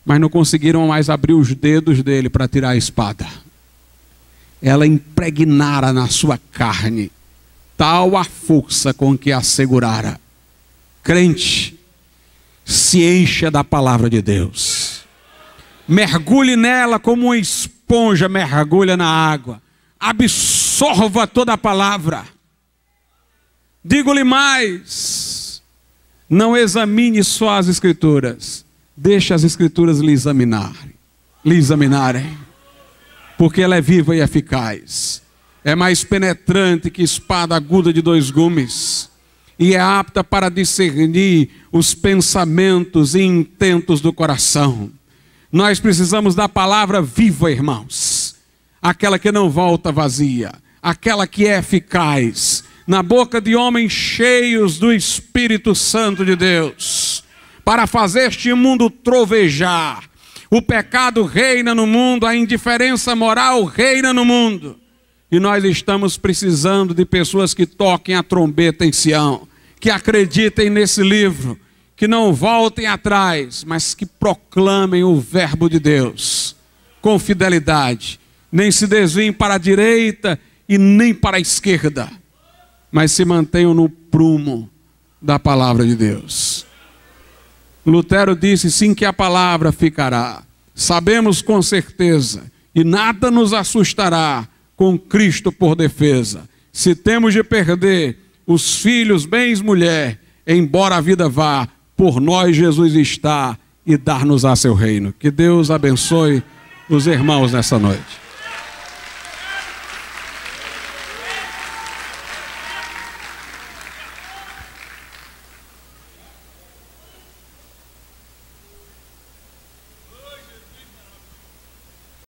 Mas não conseguiram mais abrir os dedos dele para tirar a espada. Ela impregnara na sua carne tal a força com que a segurara. Crente, se encha da palavra de Deus. Mergulhe nela como uma esponja mergulha na água. Absorva toda a palavra. Digo-lhe mais, não examine só as Escrituras. Deixe as Escrituras lhe examinarem, porque ela é viva e eficaz, é mais penetrante que espada aguda de 2 gumes, e é apta para discernir os pensamentos e intentos do coração. Nós precisamos da palavra viva, irmãos, aquela que não volta vazia, aquela que é eficaz, na boca de homens cheios do Espírito Santo de Deus, para fazer este mundo trovejar. O pecado reina no mundo, a indiferença moral reina no mundo. E nós estamos precisando de pessoas que toquem a trombeta em Sião, que acreditem nesse livro, que não voltem atrás, mas que proclamem o verbo de Deus com fidelidade. Nem se desviem para a direita e nem para a esquerda, mas se mantenham no prumo da palavra de Deus. Lutero disse, sim, que a palavra ficará. Sabemos com certeza, e nada nos assustará com Cristo por defesa. Se temos de perder os filhos, bens, mulher, embora a vida vá, por nós Jesus está e dar-nos a seu reino. Que Deus abençoe os irmãos nessa noite.